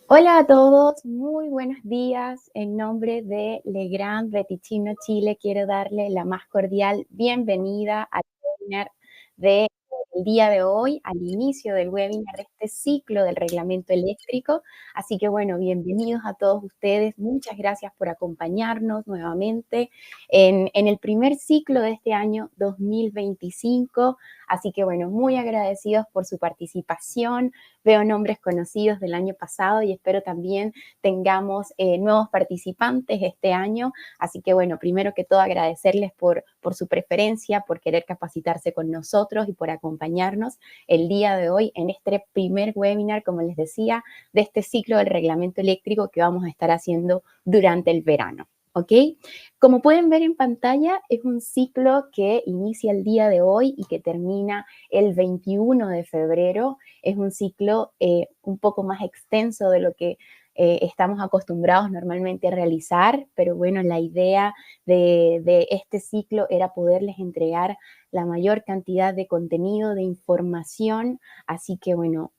Hola a todos, muy buenos días. En nombre de Legrand Reticino Chile, quiero darle la más cordial bienvenida al webinar del día de hoy, al inicio del webinar de este ciclo del reglamento eléctrico. Así que bueno, bienvenidos a todos ustedes. Muchas gracias por acompañarnos nuevamente en el primer ciclo de este año 2025. Así que bueno, muy agradecidos por su participación. Veo nombres conocidos del año pasado y espero también tengamos nuevos participantes este año. Así que bueno, primero que todo agradecerles por su preferencia, por querer capacitarse con nosotros y por acompañarnos el día de hoy en este primer webinar, como les decía, de este ciclo del reglamento eléctrico que vamos a estar haciendo durante el verano. ¿Ok? Como pueden ver en pantalla, es un ciclo que inicia el día de hoy y que termina el 21 de febrero. Es un ciclo un poco más extenso de lo que estamos acostumbrados normalmente a realizar, pero bueno, la idea de este ciclo era poderles entregar la mayor cantidad de contenido, de información, así que bueno,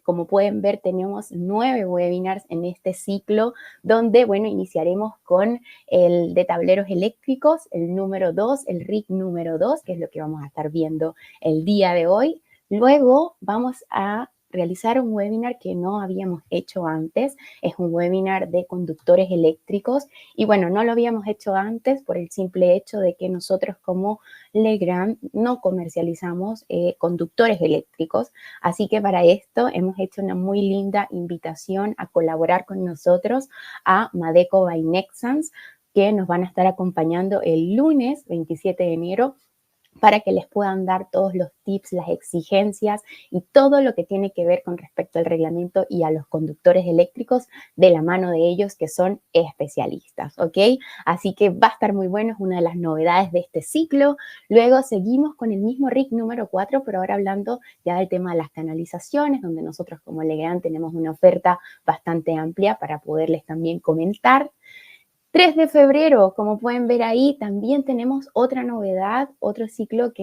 como pueden ver, tenemos 9 webinars en este ciclo, donde, bueno, iniciaremos con el de tableros eléctricos, el número 2, el RIC número 2, que es lo que vamos a estar viendo el día de hoy. Luego vamos a realizar un webinar que no habíamos hecho antes. Es un webinar de conductores eléctricos y bueno, no lo habíamos hecho antes por el simple hecho de que nosotros como Legrand no comercializamos conductores eléctricos. Así que para esto hemos hecho una muy linda invitación a colaborar con nosotros a Madeco by Nexans, que nos van a estar acompañando el lunes 27 de enero para que les puedan dar todos los tips, las exigencias y todo lo que tiene que ver con respecto al reglamento y a los conductores eléctricos de la mano de ellos, que son especialistas, ¿ok? Así que va a estar muy bueno, es una de las novedades de este ciclo. Luego seguimos con el mismo RIC número 4, pero ahora hablando ya del tema de las canalizaciones, donde nosotros como Legrand tenemos una oferta bastante amplia para poderles también comentar. 3 de febrero, como pueden ver ahí, también tenemos otra novedad, otro ciclo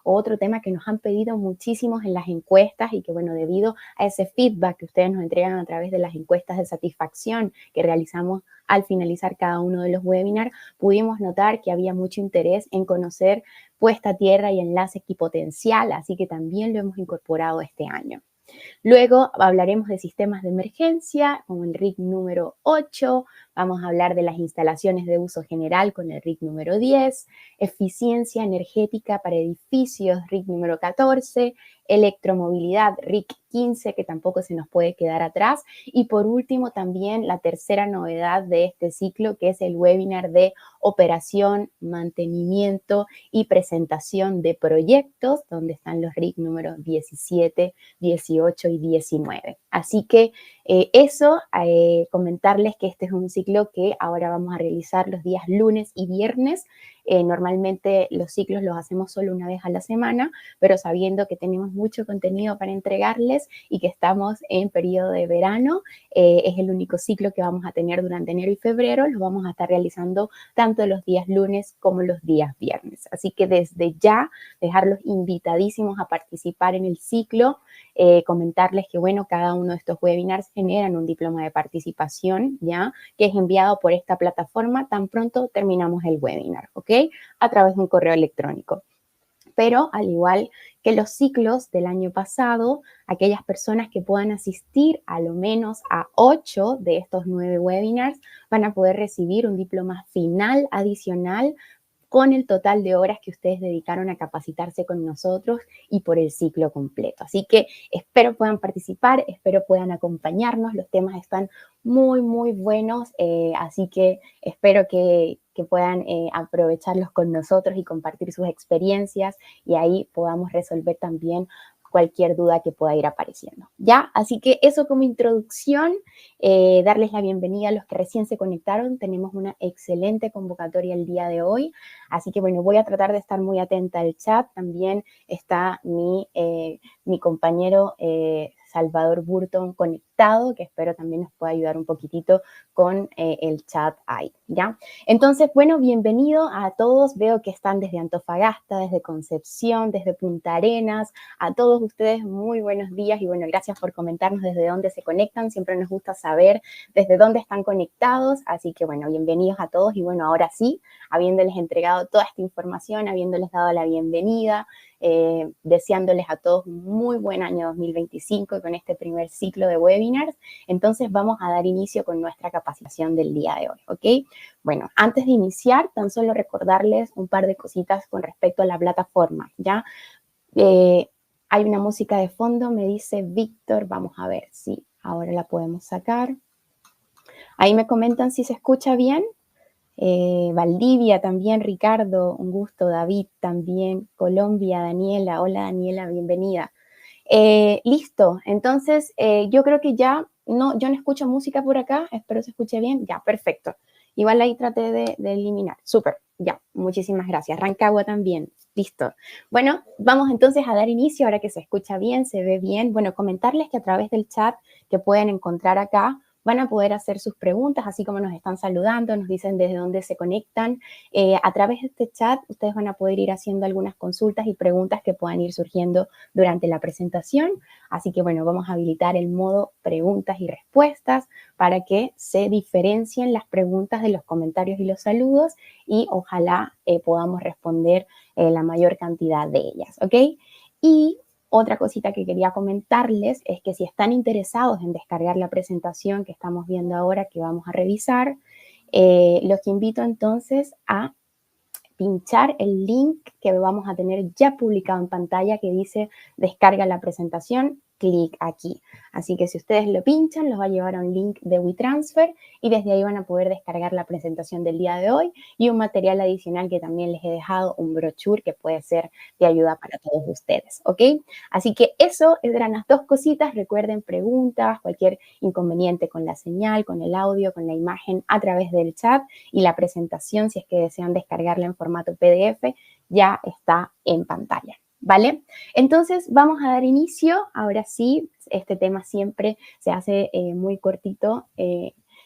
o otro tema que nos han pedido muchísimos en las encuestas y que, bueno, debido a ese feedback que ustedes nos entregan a través de las encuestas de satisfacción que realizamos al finalizar cada uno de los webinars, pudimos notar que había mucho interés en conocer puesta a tierra y enlace equipotencial, así que también lo hemos incorporado este año. Luego hablaremos de sistemas de emergencia con el RIC número 8, vamos a hablar de las instalaciones de uso general con el RIC número 10, eficiencia energética para edificios RIC número 14, electromovilidad RIC 15, que tampoco se nos puede quedar atrás, y por último también la tercera novedad de este ciclo, que es el webinar de operación, mantenimiento y presentación de proyectos, donde están los RIC números 17, 18 y 19. Así que comentarles que este es un ciclo que ahora vamos a realizar los días lunes y viernes. Normalmente los ciclos los hacemos solo una vez a la semana, pero sabiendo que tenemos mucho contenido para entregarles y que estamos en periodo de verano, es el único ciclo que vamos a tener durante enero y febrero. Lo vamos a estar realizando tanto los días lunes como los días viernes. Así que desde ya dejarlos invitadísimos a participar en el ciclo. Comentarles que, bueno, cada uno de estos webinars generan un diploma de participación, ¿ya? Que es enviado por esta plataforma tan pronto terminamos el webinar, ¿ok? A través de un correo electrónico. Pero al igual que los ciclos del año pasado, aquellas personas que puedan asistir a lo menos a 8 de estos 9 webinars van a poder recibir un diploma final adicional con el total de horas que ustedes dedicaron a capacitarse con nosotros y por el ciclo completo. Así que espero puedan participar, espero puedan acompañarnos, los temas están muy, muy buenos, así que espero que puedan aprovecharlos con nosotros y compartir sus experiencias y ahí podamos resolver también cualquier duda que pueda ir apareciendo. ¿Ya? Así que eso como introducción, darles la bienvenida a los que recién se conectaron. Tenemos una excelente convocatoria el día de hoy. Así que bueno, voy a tratar de estar muy atenta al chat. También está mi compañero Salvador Burton conectado conectado, que espero también nos pueda ayudar un poquitito con el chat ahí, ¿ya? Entonces, bueno, bienvenido a todos. Veo que están desde Antofagasta, desde Concepción, desde Punta Arenas. A todos ustedes, muy buenos días y bueno, gracias por comentarnos desde dónde se conectan. Siempre nos gusta saber desde dónde están conectados. Así que bueno, bienvenidos a todos y bueno, ahora sí, habiéndoles entregado toda esta información, habiéndoles dado la bienvenida, deseándoles a todos un muy buen año 2025 y con este primer ciclo de webinars. Entonces vamos a dar inicio con nuestra capacitación del día de hoy, ¿ok? Bueno, antes de iniciar, tan solo recordarles un par de cositas con respecto a la plataforma, ¿ya? Hay una música de fondo, me dice Víctor, vamos a ver si ahora la podemos sacar. Ahí me comentan si se escucha bien. Valdivia también, Ricardo, un gusto, David también, Colombia, Daniela, hola Daniela, bienvenida. Listo, entonces yo creo que ya, yo no escucho música por acá, espero se escuche bien, ya, perfecto. Igual ahí traté de eliminar, súper, ya, muchísimas gracias. Rancagua también, listo. Bueno, vamos entonces a dar inicio, ahora que se escucha bien, se ve bien. Bueno, comentarles que a través del chat que pueden encontrar acá, van a poder hacer sus preguntas, así como nos están saludando, nos dicen desde dónde se conectan. A través de este chat, ustedes van a poder ir haciendo algunas consultas y preguntas que puedan ir surgiendo durante la presentación. Así que, bueno, vamos a habilitar el modo preguntas y respuestas para que se diferencien las preguntas de los comentarios y los saludos y ojalá podamos responder la mayor cantidad de ellas, ¿ok? Y otra cosita que quería comentarles es que si están interesados en descargar la presentación que estamos viendo ahora, que vamos a revisar, los invito entonces a pinchar el link que vamos a tener ya publicado en pantalla que dice descarga la presentación, clic aquí. Así que si ustedes lo pinchan, los va a llevar a un link de WeTransfer y desde ahí van a poder descargar la presentación del día de hoy y un material adicional que también les he dejado, un brochure que puede ser de ayuda para todos ustedes, ¿ok? Así que eso eran las dos cositas. Recuerden preguntas, cualquier inconveniente con la señal, con el audio, con la imagen a través del chat y la presentación, si es que desean descargarla en formato PDF, ya está en pantalla. ¿Vale? Entonces vamos a dar inicio. Ahora sí, este tema siempre se hace muy cortito.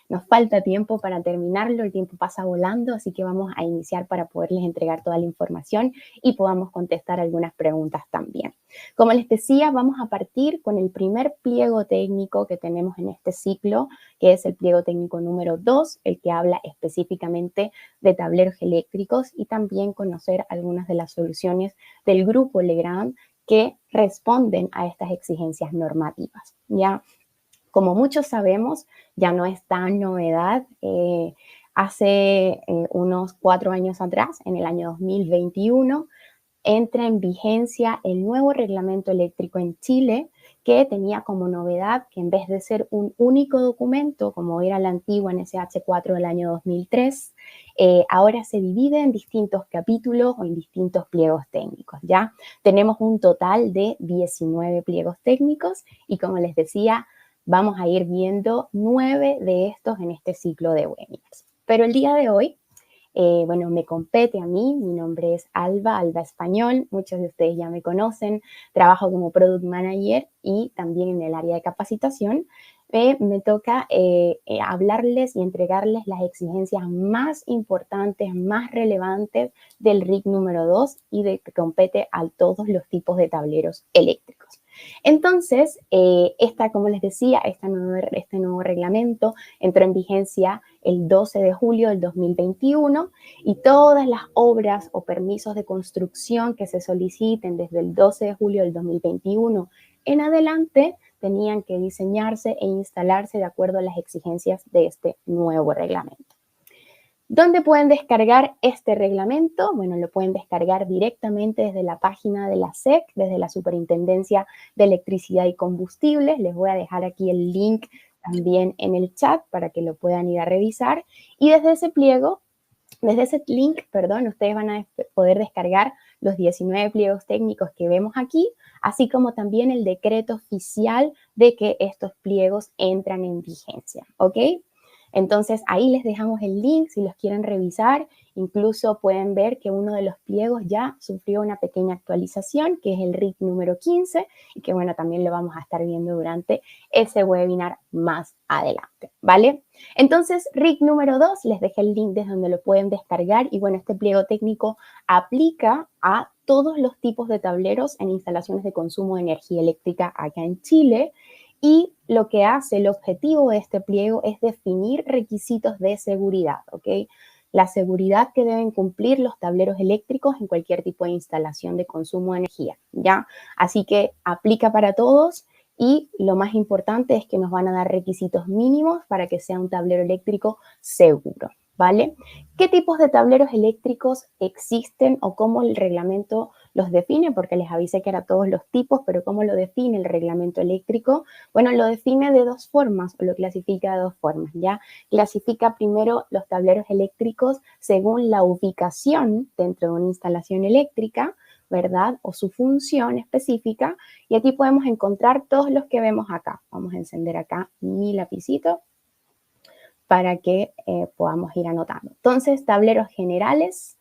Nos falta tiempo para terminarlo, el tiempo pasa volando, así que vamos a iniciar para poderles entregar toda la información y podamos contestar algunas preguntas también. Como les decía, vamos a partir con el primer pliego técnico que tenemos en este ciclo, que es el pliego técnico número 2, el que habla específicamente de tableros eléctricos y también conocer algunas de las soluciones del grupo Legrand que responden a estas exigencias normativas, ¿ya? Como muchos sabemos, ya no es tan novedad. Hace unos 4 años atrás, en el año 2021, entra en vigencia el nuevo reglamento eléctrico en Chile, que tenía como novedad que en vez de ser un único documento, como era la antigua NSH4 del año 2003, ahora se divide en distintos capítulos o en distintos pliegos técnicos, ¿ya? Tenemos un total de 19 pliegos técnicos y como les decía, vamos a ir viendo 9 de estos en este ciclo de webinars. Pero el día de hoy, bueno, me compete a mí, mi nombre es Alba Español, muchos de ustedes ya me conocen, trabajo como Product Manager y también en el área de capacitación. Me toca hablarles y entregarles las exigencias más importantes, más relevantes del RIC número 2 y de que compete a todos los tipos de tableros eléctricos. Entonces, como les decía, este nuevo reglamento entró en vigencia el 12 de julio del 2021 y todas las obras o permisos de construcción que se soliciten desde el 12 de julio del 2021 en adelante tenían que diseñarse e instalarse de acuerdo a las exigencias de este nuevo reglamento. ¿Dónde pueden descargar este reglamento? Bueno, lo pueden descargar directamente desde la página de la SEC, desde la Superintendencia de Electricidad y Combustibles. Les voy a dejar aquí el link también en el chat para que lo puedan ir a revisar. Y desde ese link, ustedes van a poder descargar los 19 pliegos técnicos que vemos aquí, así como también el decreto oficial de que estos pliegos entran en vigencia, ¿ok? Entonces, ahí les dejamos el link si los quieren revisar Incluso pueden ver que uno de los pliegos ya sufrió una pequeña actualización, que es el RIC número 15, y que bueno, también lo vamos a estar viendo durante ese webinar más adelante, ¿vale? Entonces, RIC número 2, les dejé el link desde donde lo pueden descargar y bueno, este pliego técnico aplica a todos los tipos de tableros en instalaciones de consumo de energía eléctrica acá en Chile. Y lo que hace, el objetivo de este pliego es definir requisitos de seguridad, ¿ok? La seguridad que deben cumplir los tableros eléctricos en cualquier tipo de instalación de consumo de energía, ¿ya? Así que aplica para todos y lo más importante es que nos van a dar requisitos mínimos para que sea un tablero eléctrico seguro, ¿vale? ¿Qué tipos de tableros eléctricos existen o cómo el reglamento los define? Porque les avisé que era todos los tipos, pero ¿cómo lo define el reglamento eléctrico? Bueno, lo define de dos formas, o lo clasifica de dos formas, ¿ya? Clasifica primero los tableros eléctricos según la ubicación dentro de una instalación eléctrica, ¿verdad? O su función específica. Y aquí podemos encontrar todos los que vemos acá. Vamos a encender acá mi lapicito para que podamos ir anotando. Entonces, tableros generales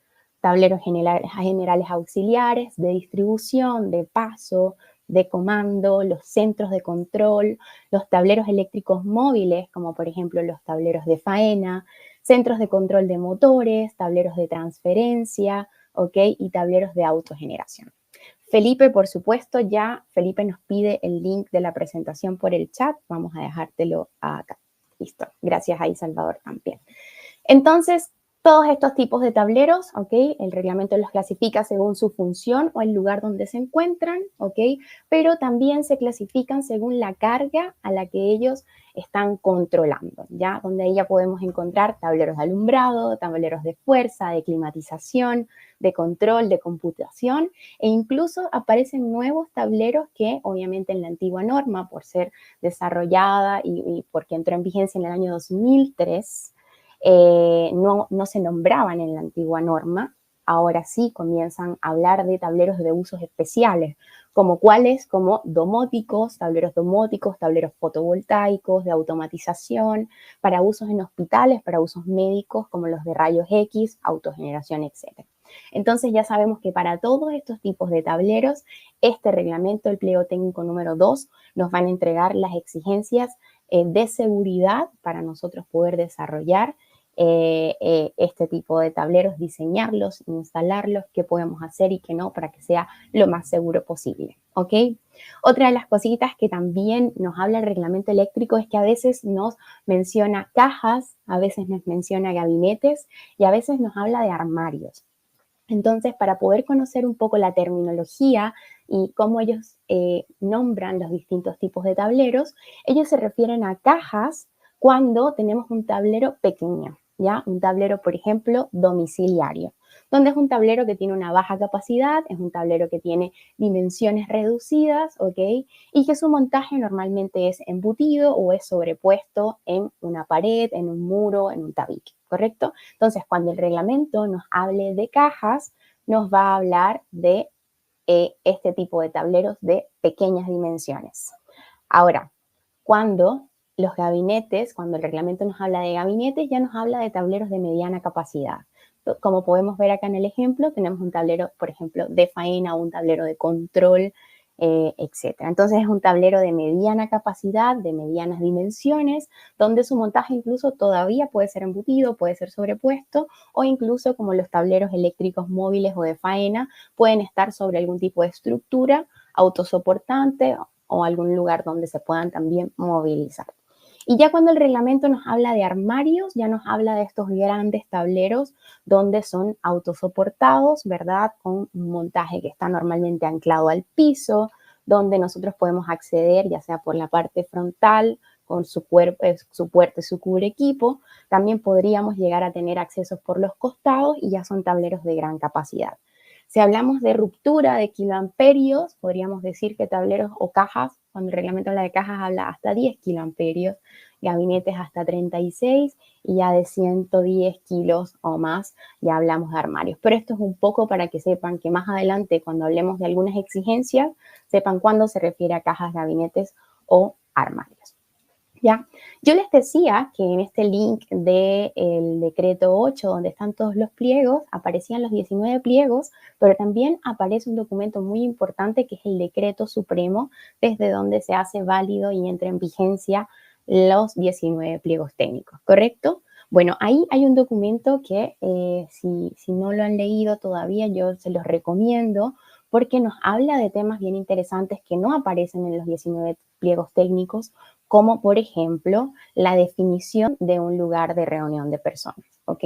auxiliares, de distribución, de paso, de comando, los centros de control, los tableros eléctricos móviles, como por ejemplo los tableros de faena, centros de control de motores, tableros de transferencia, ¿ok? Y tableros de autogeneración. Felipe, por supuesto, Felipe nos pide el link de la presentación por el chat. Vamos a dejártelo acá. Listo. Gracias ahí, Salvador, también. Entonces, todos estos tipos de tableros, ¿ok? El reglamento los clasifica según su función o el lugar donde se encuentran, ¿ok? Pero también se clasifican según la carga a la que ellos están controlando, ¿ya? Donde ahí ya podemos encontrar tableros de alumbrado, tableros de fuerza, de climatización, de control, de computación, e incluso aparecen nuevos tableros que obviamente en la antigua norma, por ser desarrollada y porque entró en vigencia en el año 2003, no se nombraban en la antigua norma. Ahora sí comienzan a hablar de tableros de usos especiales, como cuáles, como domóticos, tableros fotovoltaicos, de automatización, para usos en hospitales, para usos médicos, como los de rayos X, autogeneración, etc. Entonces ya sabemos que para todos estos tipos de tableros, este reglamento, el pliego técnico número 2, nos van a entregar las exigencias de seguridad para nosotros poder desarrollar este tipo de tableros, diseñarlos, instalarlos, qué podemos hacer y qué no, para que sea lo más seguro posible, ¿ok? Otra de las cositas que también nos habla el reglamento eléctrico es que a veces nos menciona cajas, a veces nos menciona gabinetes y a veces nos habla de armarios. Entonces, para poder conocer un poco la terminología y cómo ellos nombran los distintos tipos de tableros, ellos se refieren a cajas cuando tenemos un tablero pequeño, ¿ya? Un tablero, por ejemplo, domiciliario, donde es un tablero que tiene una baja capacidad, es un tablero que tiene dimensiones reducidas, ¿ok? Y que su montaje normalmente es embutido o es sobrepuesto en una pared, en un muro, en un tabique, ¿correcto? Entonces, cuando el reglamento nos hable de cajas, nos va a hablar de este tipo de tableros de pequeñas dimensiones. Ahora, cuando cuando el reglamento nos habla de gabinetes, ya nos habla de tableros de mediana capacidad. Como podemos ver acá en el ejemplo, tenemos un tablero, por ejemplo, de faena o un tablero de control, etc. Entonces es un tablero de mediana capacidad, de medianas dimensiones, donde su montaje incluso todavía puede ser embutido, puede ser sobrepuesto, o incluso como los tableros eléctricos móviles o de faena, pueden estar sobre algún tipo de estructura autosoportante o algún lugar donde se puedan también movilizar. Y ya cuando el reglamento nos habla de armarios, ya nos habla de estos grandes tableros donde son autosoportados, ¿verdad? Con un montaje que está normalmente anclado al piso, donde nosotros podemos acceder ya sea por la parte frontal, con su puerta y su cubre equipo. También podríamos llegar a tener accesos por los costados y ya son tableros de gran capacidad. Si hablamos de ruptura de kiloamperios, podríamos decir que tableros o cajas, cuando el reglamento habla de cajas, habla hasta 10 kiloamperios, gabinetes hasta 36 y ya de 110 kilos o más ya hablamos de armarios. Pero esto es un poco para que sepan que más adelante, cuando hablemos de algunas exigencias, sepan cuándo se refiere a cajas, gabinetes o armarios. ¿Ya? Yo les decía que en este link del decreto 8, donde están todos los pliegos, aparecían los 19 pliegos, pero también aparece un documento muy importante que es el decreto supremo, desde donde se hace válido y entra en vigencia los 19 pliegos técnicos, ¿correcto? Bueno, ahí hay un documento que si no lo han leído todavía, yo se los recomiendo porque nos habla de temas bien interesantes que no aparecen en los 19 pliegos técnicos, como por ejemplo la definición de un lugar de reunión de personas, ¿ok?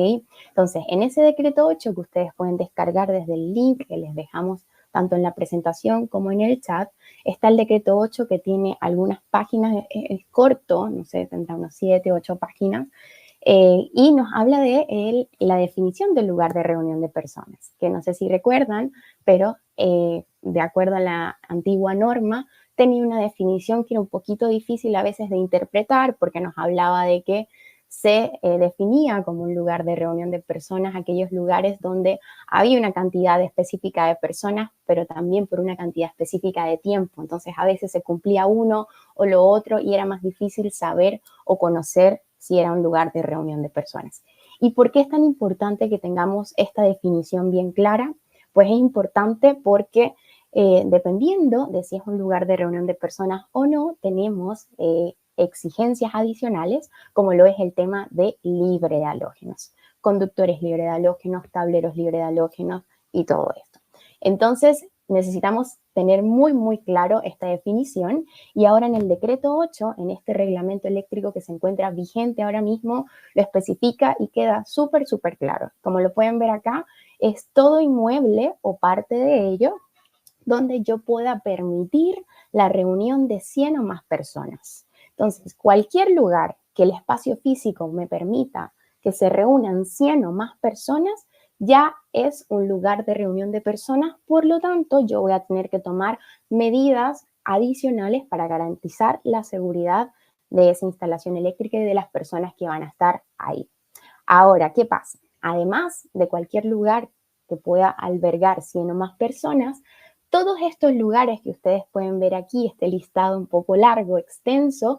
Entonces, en ese decreto 8 que ustedes pueden descargar desde el link que les dejamos tanto en la presentación como en el chat, está el decreto 8 que tiene algunas páginas, es corto, no sé, tendrá unos 7, 8 páginas, y nos habla de la definición del lugar de reunión de personas, que no sé si recuerdan, pero de acuerdo a la antigua norma, tenía una definición que era un poquito difícil a veces de interpretar porque nos hablaba de que se definía como un lugar de reunión de personas aquellos lugares donde había una cantidad específica de personas, pero también por una cantidad específica de tiempo. Entonces a veces se cumplía uno o lo otro y era más difícil saber o conocer si era un lugar de reunión de personas. ¿Y por qué es tan importante que tengamos esta definición bien clara? Pues es importante porque dependiendo de si es un lugar de reunión de personas o no, tenemos exigencias adicionales, como lo es el tema de libre de halógenos, conductores libre de halógenos, tableros libre de halógenos y todo esto. Entonces, necesitamos tener muy claro esta definición y ahora en el decreto 8, en este reglamento eléctrico que se encuentra vigente ahora mismo, lo especifica y queda súper claro. Como lo pueden ver acá, es todo inmueble o parte de ello donde yo pueda permitir la reunión de 100 o más personas. Entonces, cualquier lugar que el espacio físico me permita que se reúnan 100 o más personas, ya es un lugar de reunión de personas, por lo tanto, yo voy a tener que tomar medidas adicionales para garantizar la seguridad de esa instalación eléctrica y de las personas que van a estar ahí. Ahora, ¿qué pasa? Además de cualquier lugar que pueda albergar 100 o más personas, todos estos lugares que ustedes pueden ver aquí, este listado un poco largo, extenso,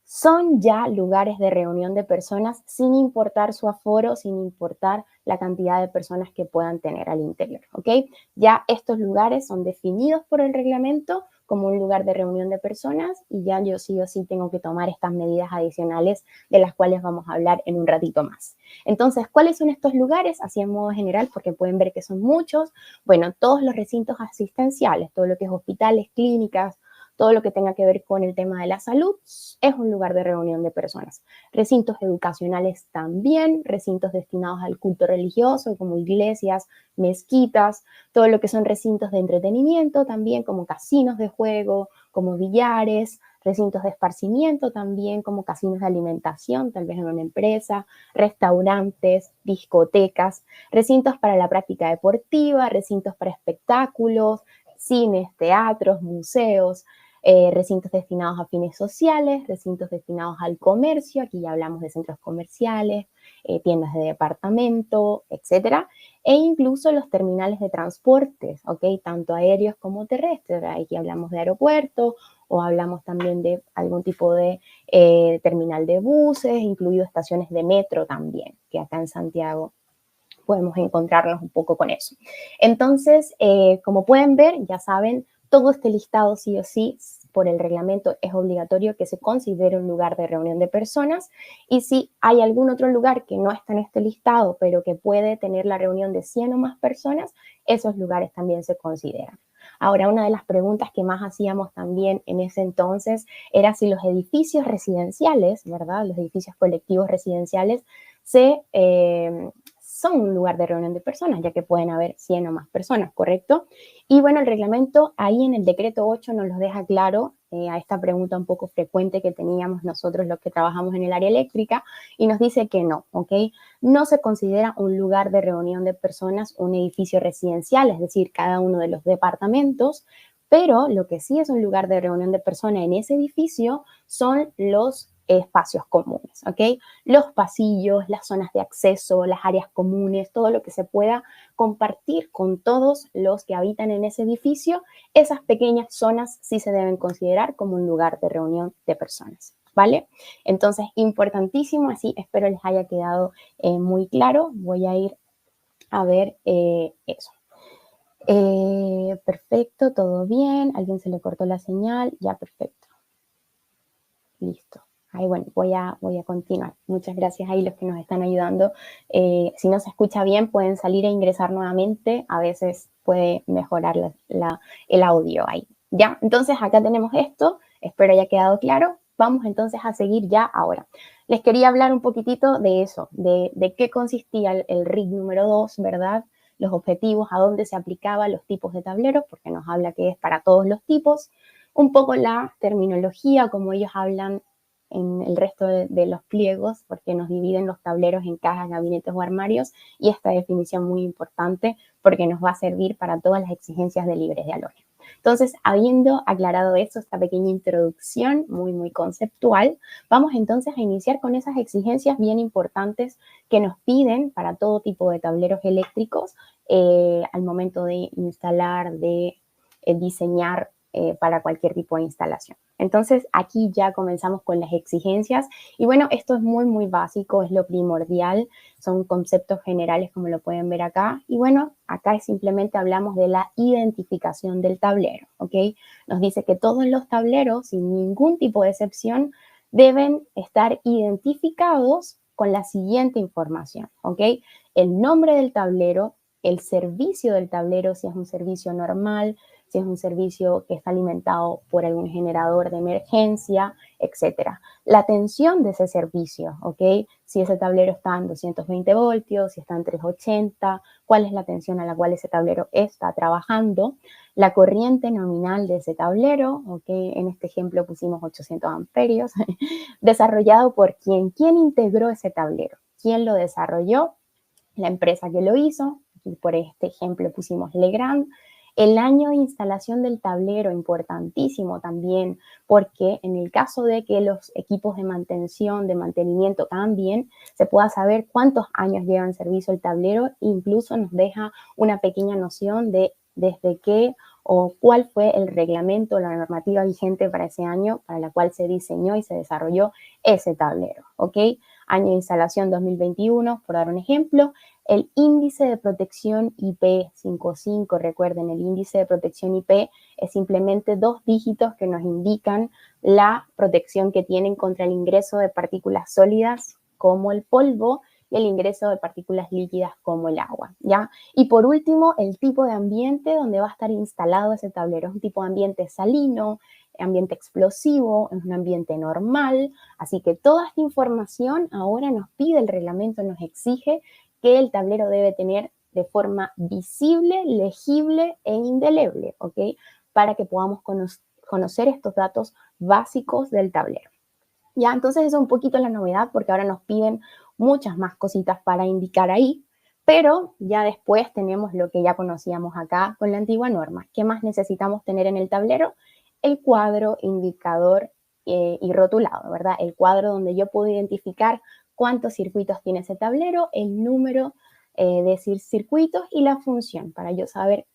son ya lugares de reunión de personas sin importar su aforo, sin importar la cantidad de personas que puedan tener al interior, ¿ok? Ya estos lugares son definidos por el reglamento como un lugar de reunión de personas y ya yo sí o sí tengo que tomar estas medidas adicionales de las cuales vamos a hablar en un ratito más. Entonces, ¿cuáles son estos lugares? Así en modo general, porque pueden ver que son muchos. Bueno, todos los recintos asistenciales, todo lo que es hospitales, clínicas, todo lo que tenga que ver con el tema de la salud, es un lugar de reunión de personas. Recintos educacionales también, recintos destinados al culto religioso, como iglesias, mezquitas, todo lo que son recintos de entretenimiento también, como casinos de juego, como billares, recintos de esparcimiento también, como casinos de alimentación, tal vez en una empresa, restaurantes, discotecas, recintos para la práctica deportiva, recintos para espectáculos, cines, teatros, museos, recintos destinados a fines sociales, recintos destinados al comercio, aquí ya hablamos de centros comerciales, tiendas de departamento, etcétera, e incluso los terminales de transportes, ¿ok? Tanto aéreos como terrestres, aquí hablamos de aeropuertos o hablamos también de algún tipo de terminal de buses, incluido estaciones de metro también, que acá en Santiago podemos encontrarnos un poco con eso. Entonces, como pueden ver, ya saben, todo este listado sí o sí por el reglamento es obligatorio que se considere un lugar de reunión de personas y si hay algún otro lugar que no está en este listado pero que puede tener la reunión de 100 o más personas, esos lugares también se consideran. Ahora, una de las preguntas que más hacíamos también en ese entonces era si los edificios residenciales, ¿verdad? Los edificios colectivos residenciales son un lugar de reunión de personas, ya que pueden haber 100 o más personas, ¿correcto? Y bueno, el reglamento ahí en el decreto 8 nos los deja claro a esta pregunta un poco frecuente que teníamos nosotros los que trabajamos en el área eléctrica y nos dice que no, ¿ok? No se considera un lugar de reunión de personas un edificio residencial, es decir, cada uno de los departamentos, pero lo que sí es un lugar de reunión de personas en ese edificio son los espacios comunes, ¿ok? Los pasillos, las zonas de acceso, las áreas comunes, todo lo que se pueda compartir con todos los que habitan en ese edificio, esas pequeñas zonas sí se deben considerar como un lugar de reunión de personas. ¿vale? Entonces, importantísimo, así espero les haya quedado muy claro. Voy a ir a ver eso. Perfecto, todo bien. ¿Alguien se le cortó la señal? Ya, perfecto. Listo. Ahí, bueno, voy a continuar. Muchas gracias ahí los que nos están ayudando. Si no se escucha bien, pueden salir e ingresar nuevamente. A veces puede mejorar el audio ahí. Ya, entonces acá tenemos esto. Espero haya quedado claro. Vamos entonces a seguir ya ahora. Les quería hablar un poquitito de eso, de qué consistía el RIC número 2, ¿verdad? Los objetivos, a dónde se aplicaba, los tipos de tableros, porque nos habla que es para todos los tipos. Un poco la terminología, como ellos hablan en el resto de los pliegos, porque nos dividen los tableros en cajas, gabinetes o armarios, y esta definición muy importante porque nos va a servir para todas las exigencias de libres de aloje. Entonces, habiendo aclarado eso, esta pequeña introducción muy conceptual, vamos entonces a iniciar con esas exigencias bien importantes que nos piden para todo tipo de tableros eléctricos al momento de instalar, de diseñar para cualquier tipo de instalación. Entonces, aquí ya comenzamos con las exigencias y bueno, esto es muy básico, es lo primordial, son conceptos generales como lo pueden ver acá y bueno, acá simplemente hablamos de la identificación del tablero, ¿ok? Nos dice que todos los tableros, sin ningún tipo de excepción, deben estar identificados con la siguiente información, ¿ok? El nombre del tablero, el servicio del tablero, si es un servicio normal, si es un servicio que está alimentado por algún generador de emergencia, etcétera. La tensión de ese servicio, ¿ok? Si ese tablero está en 220 voltios, si está en 380, cuál es la tensión a la cual ese tablero está trabajando, la corriente nominal de ese tablero, ¿ok? En este ejemplo pusimos 800 amperios, desarrollado por quién. ¿Quién integró ese tablero? ¿Quién lo desarrolló? La empresa que lo hizo. Aquí por este ejemplo pusimos Legrand. El año de instalación del tablero, importantísimo también, porque en el caso de que los equipos de mantención, de mantenimiento cambien, se pueda saber cuántos años lleva en servicio el tablero, incluso nos deja una pequeña noción de desde qué o cuál fue el reglamento, la normativa vigente para ese año, para la cual se diseñó y se desarrolló ese tablero, ¿ok? Año de instalación 2021, por dar un ejemplo. El índice de protección IP55, recuerden, el índice de protección IP es simplemente 2 dígitos que nos indican la protección que tienen contra el ingreso de partículas sólidas como el polvo y el ingreso de partículas líquidas como el agua, ¿ya? Y por último, el tipo de ambiente donde va a estar instalado ese tablero. Es un tipo de ambiente salino, ambiente explosivo, es un ambiente normal, así que toda esta información ahora nos pide el reglamento, nos exige que el tablero debe tener de forma visible, legible e indeleble, ¿ok? Para que podamos conocer estos datos básicos del tablero. Ya, entonces eso es un poquito la novedad porque ahora nos piden muchas más cositas para indicar ahí, pero ya después tenemos lo que ya conocíamos acá con la antigua norma. ¿Qué más necesitamos tener en el tablero? El cuadro, indicador y rotulado, ¿verdad? El cuadro donde yo puedo identificar cuántos circuitos tiene ese tablero, el número de circuitos y la función para yo saber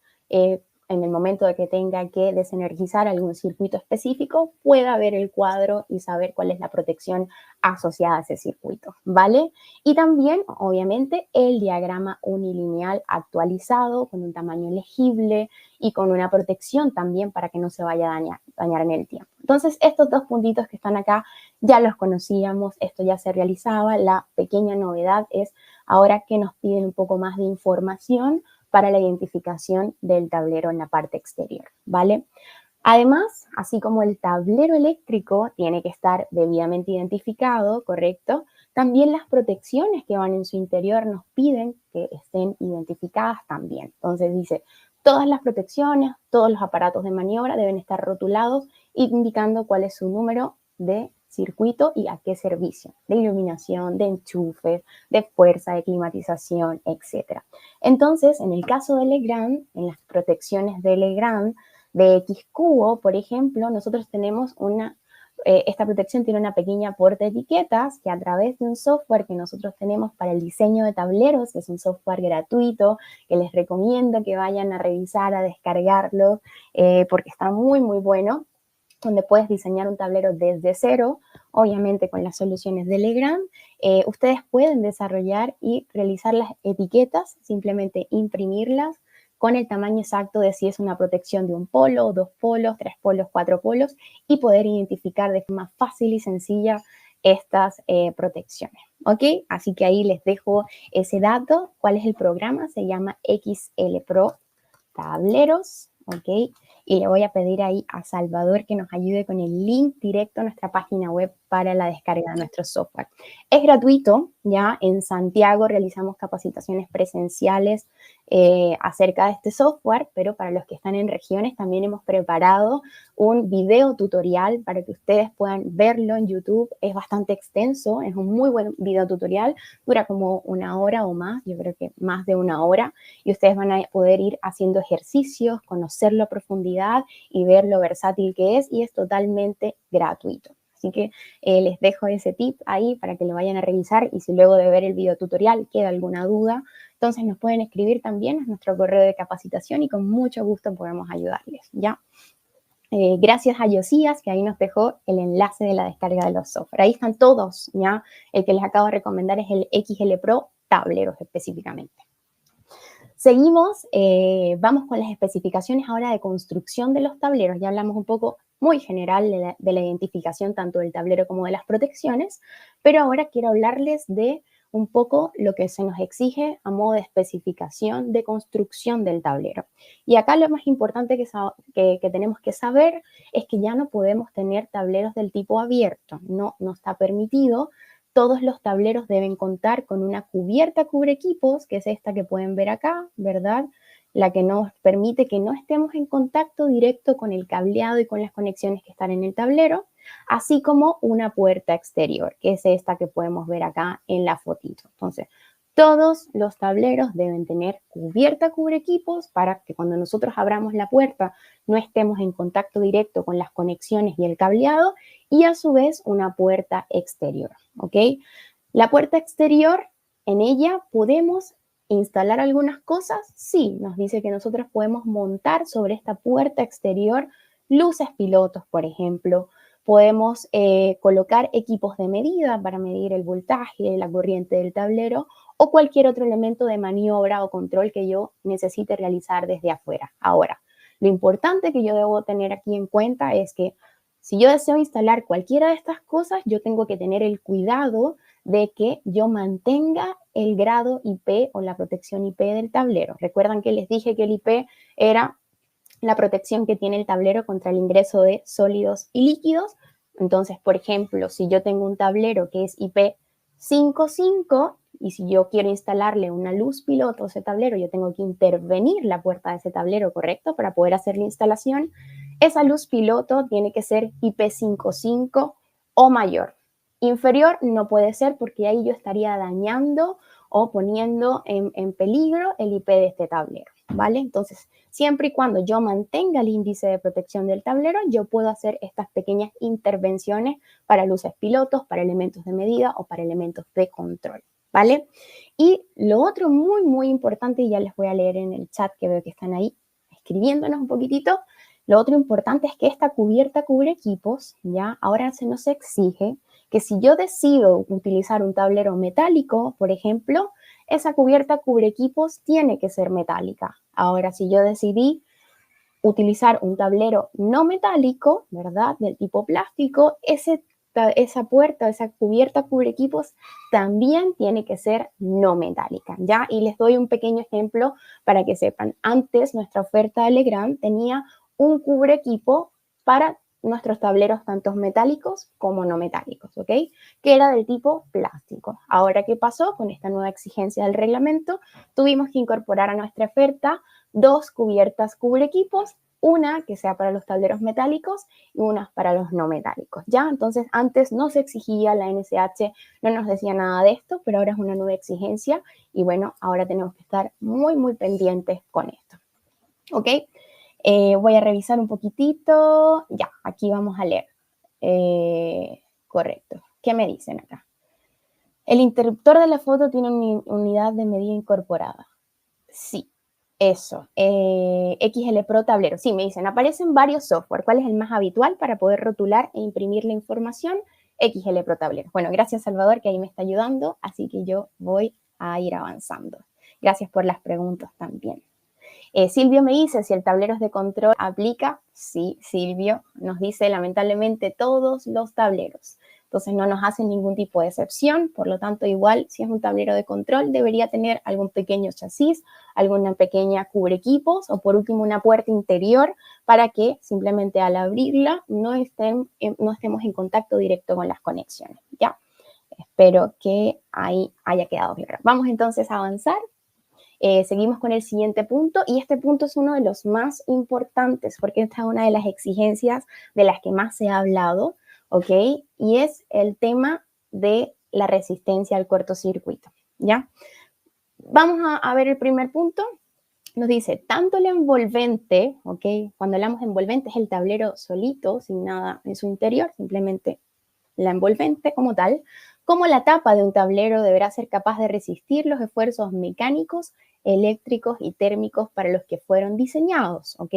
en el momento de que tenga que desenergizar algún circuito específico, pueda ver el cuadro y saber cuál es la protección asociada a ese circuito, ¿vale? Y también, obviamente, el diagrama unilineal actualizado con un tamaño legible y con una protección también para que no se vaya a dañar en el tiempo. Entonces, estos 2 puntitos que están acá ya los conocíamos, esto ya se realizaba. La pequeña novedad es ahora que nos piden un poco más de información para la identificación del tablero en la parte exterior, ¿vale? Además, así como el tablero eléctrico tiene que estar debidamente identificado, ¿correcto? También las protecciones que van en su interior nos piden que estén identificadas también. Entonces dice, todas las protecciones, todos los aparatos de maniobra deben estar rotulados indicando cuál es su número de circuito y a qué servicio, de iluminación, de enchufe, de fuerza, de climatización, etc. Entonces, en el caso de Legrand, en las protecciones de Legrand, de X cubo, por ejemplo, nosotros tenemos esta protección tiene una pequeña puerta de etiquetas que a través de un software que nosotros tenemos para el diseño de tableros, que es un software gratuito, que les recomiendo que vayan a revisar, a descargarlo, porque está muy bueno. donde puedes diseñar un tablero desde cero, obviamente con las soluciones de Legrand. Ustedes pueden desarrollar y realizar las etiquetas, simplemente imprimirlas con el tamaño exacto de si es una protección de un polo, 2 polos, 3 polos, 4 polos, y poder identificar de forma fácil y sencilla estas protecciones. ¿Ok? Así que ahí les dejo ese dato. ¿Cuál es el programa? Se llama XL Pro Tableros. ¿Ok? Y le voy a pedir ahí a Salvador que nos ayude con el link directo a nuestra página web para la descarga de nuestro software. Es gratuito, ya en Santiago realizamos capacitaciones presenciales acerca de este software, pero para los que están en regiones también hemos preparado un video tutorial para que ustedes puedan verlo en YouTube. Es bastante extenso, es un muy buen video tutorial, dura como 1 hora o más, yo creo que más de 1 hora, y ustedes van a poder ir haciendo ejercicios, conocerlo a profundidad y ver lo versátil que es, y es totalmente gratuito. Así que les dejo ese tip ahí para que lo vayan a revisar, y si luego de ver el video tutorial queda alguna duda, entonces nos pueden escribir también a nuestro correo de capacitación y con mucho gusto podemos ayudarles, ¿ya? Gracias a Josías, que ahí nos dejó el enlace de la descarga de los software. Ahí están todos, ¿ya? El que les acabo de recomendar es el XL Pro Tableros específicamente. Seguimos, vamos con las especificaciones ahora de construcción de los tableros. Ya hablamos un poco muy general de la identificación tanto del tablero como de las protecciones, pero ahora quiero hablarles de un poco lo que se nos exige a modo de especificación de construcción del tablero. Y acá lo más importante que tenemos que saber es que ya no podemos tener tableros del tipo abierto, no está permitido. Todos los tableros deben contar con una cubierta cubre equipos, que es esta que pueden ver acá, ¿verdad? La que nos permite que no estemos en contacto directo con el cableado y con las conexiones que están en el tablero, así como una puerta exterior, que es esta que podemos ver acá en la fotito. Entonces, todos los tableros deben tener cubierta cubre equipos para que cuando nosotros abramos la puerta no estemos en contacto directo con las conexiones y el cableado, y a su vez una puerta exterior, ¿ok? La puerta exterior, en ella podemos instalar algunas cosas. Sí, nos dice que nosotros podemos montar sobre esta puerta exterior luces pilotos, por ejemplo. Podemos colocar equipos de medida para medir el voltaje, la corriente del tablero o cualquier otro elemento de maniobra o control que yo necesite realizar desde afuera. Ahora, lo importante que yo debo tener aquí en cuenta es que si yo deseo instalar cualquiera de estas cosas, yo tengo que tener el cuidado de que yo mantenga el grado IP o la protección IP del tablero. Recuerdan que les dije que el IP era la protección que tiene el tablero contra el ingreso de sólidos y líquidos. Entonces, por ejemplo, si yo tengo un tablero que es IP55 y si yo quiero instalarle una luz piloto a ese tablero, yo tengo que intervenir la puerta de ese tablero, ¿correcto? Para poder hacer la instalación. Esa luz piloto tiene que ser IP55 o mayor. Inferior no puede ser porque ahí yo estaría dañando o poniendo en peligro el IP de este tablero, ¿vale? Entonces, siempre y cuando yo mantenga el índice de protección del tablero, yo puedo hacer estas pequeñas intervenciones para luces pilotos, para elementos de medida o para elementos de control, ¿vale? Y lo otro muy, muy importante, y ya les voy a leer en el chat que veo que están ahí escribiéndonos un poquitito, lo otro importante es que esta cubierta cubre equipos, ¿ya? Ahora se nos exige que si yo decido utilizar un tablero metálico, por ejemplo, esa cubierta cubre equipos tiene que ser metálica. Ahora, si yo decidí utilizar un tablero no metálico, ¿verdad? Del tipo plástico, esa puerta, esa cubierta cubre equipos también tiene que ser no metálica, ¿ya? Y les doy un pequeño ejemplo para que sepan. Antes, nuestra oferta de Legrand tenía un cubre equipo para nuestros tableros tanto metálicos como no metálicos, ¿ok? Que era del tipo plástico. Ahora, ¿qué pasó? Con esta nueva exigencia del reglamento, tuvimos que incorporar a nuestra oferta 2 cubiertas cubre equipos, una que sea para los tableros metálicos y una para los no metálicos, ¿ya? Entonces, antes no se exigía, la NSH no nos decía nada de esto, pero ahora es una nueva exigencia y bueno, ahora tenemos que estar muy, muy pendientes con esto, ¿ok? Voy a revisar un poquitito. Ya, aquí vamos a leer. Correcto. ¿Qué me dicen acá? El interruptor de la foto tiene una unidad de medida incorporada. Sí. Eso, XL Pro Tablero. Sí, me dicen, aparecen varios software. ¿Cuál es el más habitual para poder rotular e imprimir la información? XL Pro Tablero. Bueno, gracias Salvador, que ahí me está ayudando, así que yo voy a ir avanzando. Gracias por las preguntas también. Silvio me dice si el tablero es de control aplica. Sí, Silvio nos dice lamentablemente todos los tableros. Entonces no nos hacen ningún tipo de excepción, por lo tanto igual si es un tablero de control debería tener algún pequeño chasis, alguna pequeña cubre equipos o por último una puerta interior para que simplemente al abrirla no estemos en contacto directo con las conexiones, ¿ya? Espero que ahí haya quedado claro. Vamos entonces a avanzar. Seguimos con el siguiente punto y este punto es uno de los más importantes porque esta es una de las exigencias de las que más se ha hablado, ¿ok? Y es el tema de la resistencia al cortocircuito, ¿ya? Vamos a ver el primer punto. Nos dice, tanto el envolvente, ¿ok? Cuando hablamos de envolvente es el tablero solito, sin nada en su interior, simplemente la envolvente como tal, como la tapa de un tablero deberá ser capaz de resistir los esfuerzos mecánicos, eléctricos y térmicos para los que fueron diseñados, ¿ok?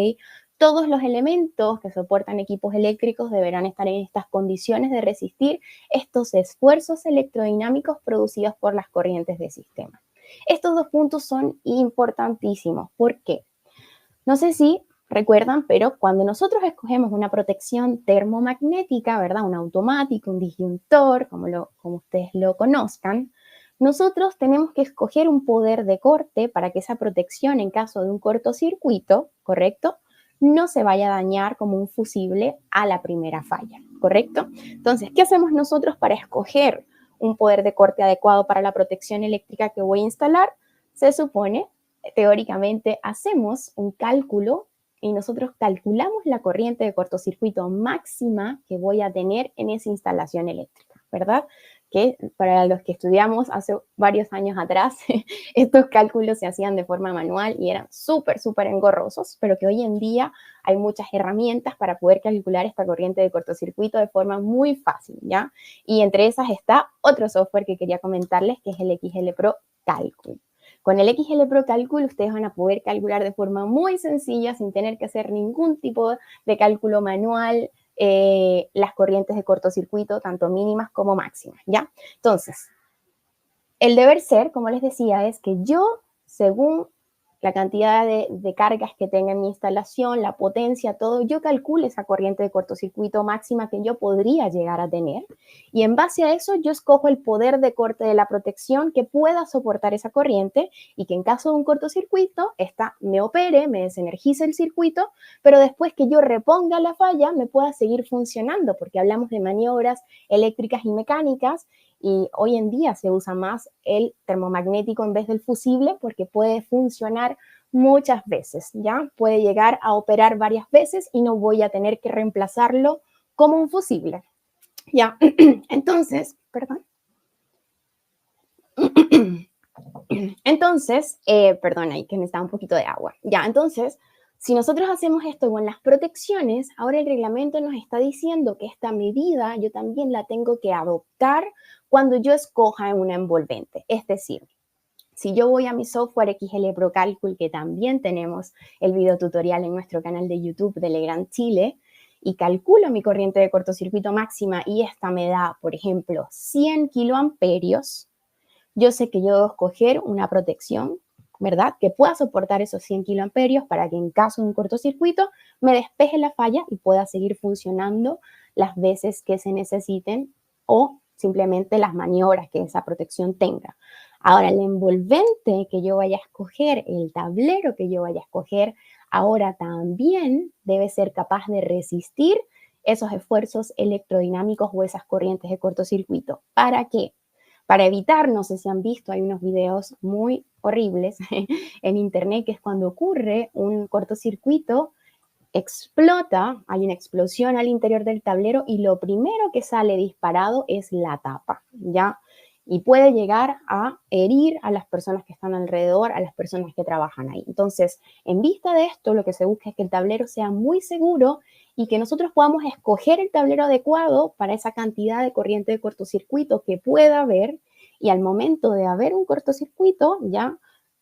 Todos los elementos que soportan equipos eléctricos deberán estar en estas condiciones de resistir estos esfuerzos electrodinámicos producidos por las corrientes de sistema. Estos dos puntos son importantísimos. ¿Por qué? No sé si recuerdan, pero cuando nosotros escogemos una protección termomagnética, ¿verdad? Un automático, un disyuntor, como ustedes lo conozcan, nosotros tenemos que escoger un poder de corte para que esa protección en caso de un cortocircuito, ¿correcto? No se vaya a dañar como un fusible a la primera falla, ¿correcto? Entonces, ¿qué hacemos nosotros para escoger un poder de corte adecuado para la protección eléctrica que voy a instalar? Se supone teóricamente hacemos un cálculo y nosotros calculamos la corriente de cortocircuito máxima que voy a tener en esa instalación eléctrica, ¿verdad? Que para los que estudiamos hace varios años atrás, estos cálculos se hacían de forma manual y eran súper engorrosos, pero que hoy en día hay muchas herramientas para poder calcular esta corriente de cortocircuito de forma muy fácil, ¿ya? Y entre esas está otro software que quería comentarles, que es el XL Pro Calcul. Con el XL Pro Calcul ustedes van a poder calcular de forma muy sencilla, sin tener que hacer ningún tipo de cálculo manual, las corrientes de cortocircuito, tanto mínimas como máximas, ¿ya? Entonces, el deber ser, como les decía, es que yo, según la cantidad de cargas que tenga en mi instalación, la potencia, todo, yo calculo esa corriente de cortocircuito máxima que yo podría llegar a tener y en base a eso yo escojo el poder de corte de la protección que pueda soportar esa corriente y que en caso de un cortocircuito, esta me opere, me desenergice el circuito, pero después que yo reponga la falla me pueda seguir funcionando porque hablamos de maniobras eléctricas y mecánicas y hoy en día se usa más el termomagnético en vez del fusible porque puede funcionar muchas veces, ¿ya? Puede llegar a operar varias veces y no voy a tener que reemplazarlo como un fusible, ¿ya? Entonces, perdón. Entonces, perdón, ahí que me está un poquito de agua. Ya, entonces, si nosotros hacemos esto con las protecciones, ahora el reglamento nos está diciendo que esta medida yo también la tengo que adoptar cuando yo escoja una envolvente. Es decir, si yo voy a mi software XL Pro Calcul, que también tenemos el video tutorial en nuestro canal de YouTube de Legrand Chile, y calculo mi corriente de cortocircuito máxima y esta me da, por ejemplo, 100 kiloamperios, yo sé que yo debo escoger una protección, ¿verdad? Que pueda soportar esos 100 kiloamperios para que en caso de un cortocircuito me despeje la falla y pueda seguir funcionando las veces que se necesiten o simplemente las maniobras que esa protección tenga. Ahora, el envolvente que yo vaya a escoger, el tablero que yo vaya a escoger, ahora también debe ser capaz de resistir esos esfuerzos electrodinámicos o esas corrientes de cortocircuito. ¿Para qué? Para evitar, no sé si han visto, hay unos videos muy horribles en internet que es cuando ocurre un cortocircuito, explota, hay una explosión al interior del tablero y lo primero que sale disparado es la tapa, ¿ya? Y puede llegar a herir a las personas que están alrededor, a las personas que trabajan ahí. Entonces, en vista de esto, lo que se busca es que el tablero sea muy seguro y que nosotros podamos escoger el tablero adecuado para esa cantidad de corriente de cortocircuito que pueda haber y al momento de haber un cortocircuito ya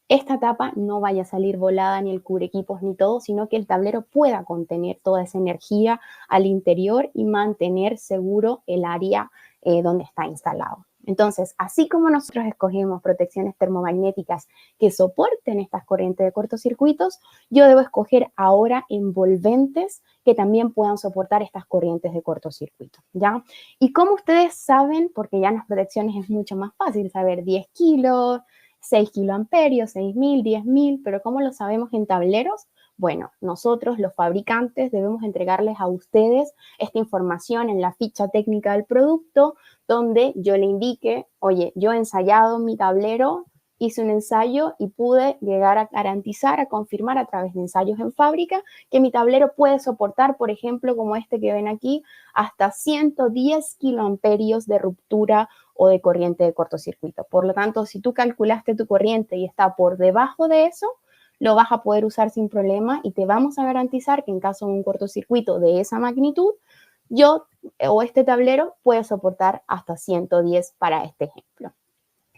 esta tapa no vaya a salir volada, ni el cubreequipos, ni todo, sino que el tablero pueda contener toda esa energía al interior y mantener seguro el área donde está instalado. Entonces, así como nosotros escogemos protecciones termomagnéticas que soporten estas corrientes de cortocircuitos, yo debo escoger ahora envolventes que también puedan soportar estas corrientes de cortocircuito, ¿ya? Y como ustedes saben, porque ya en las protecciones es mucho más fácil saber 10 kilos, 6 kiloamperios, 6.000, 10.000, pero ¿cómo lo sabemos en tableros? Bueno, nosotros, los fabricantes, debemos entregarles a ustedes esta información en la ficha técnica del producto, donde yo le indique, oye, yo he ensayado mi tablero, hice un ensayo y pude llegar a garantizar, a confirmar a través de ensayos en fábrica que mi tablero puede soportar, por ejemplo, como este que ven aquí, hasta 110 kiloamperios de ruptura o de corriente de cortocircuito. Por lo tanto, si tú calculaste tu corriente y está por debajo de eso, lo vas a poder usar sin problema y te vamos a garantizar que en caso de un cortocircuito de esa magnitud, yo o este tablero puede soportar hasta 110 para este ejemplo.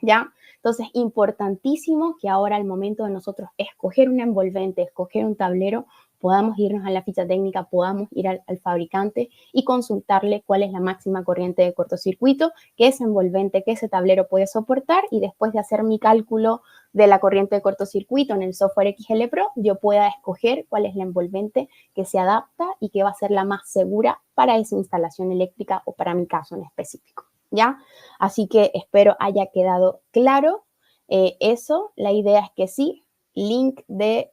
¿Ya? Entonces, importantísimo que ahora al momento de nosotros escoger un envolvente, escoger un tablero, podamos irnos a la ficha técnica, podamos ir al fabricante y consultarle cuál es la máxima corriente de cortocircuito que ese envolvente, que ese tablero puede soportar, y después de hacer mi cálculo de la corriente de cortocircuito en el software XL Pro, yo pueda escoger cuál es la envolvente que se adapta y que va a ser la más segura para esa instalación eléctrica o para mi caso en específico, ¿ya? Así que espero haya quedado claro eso. La idea es que sí, link de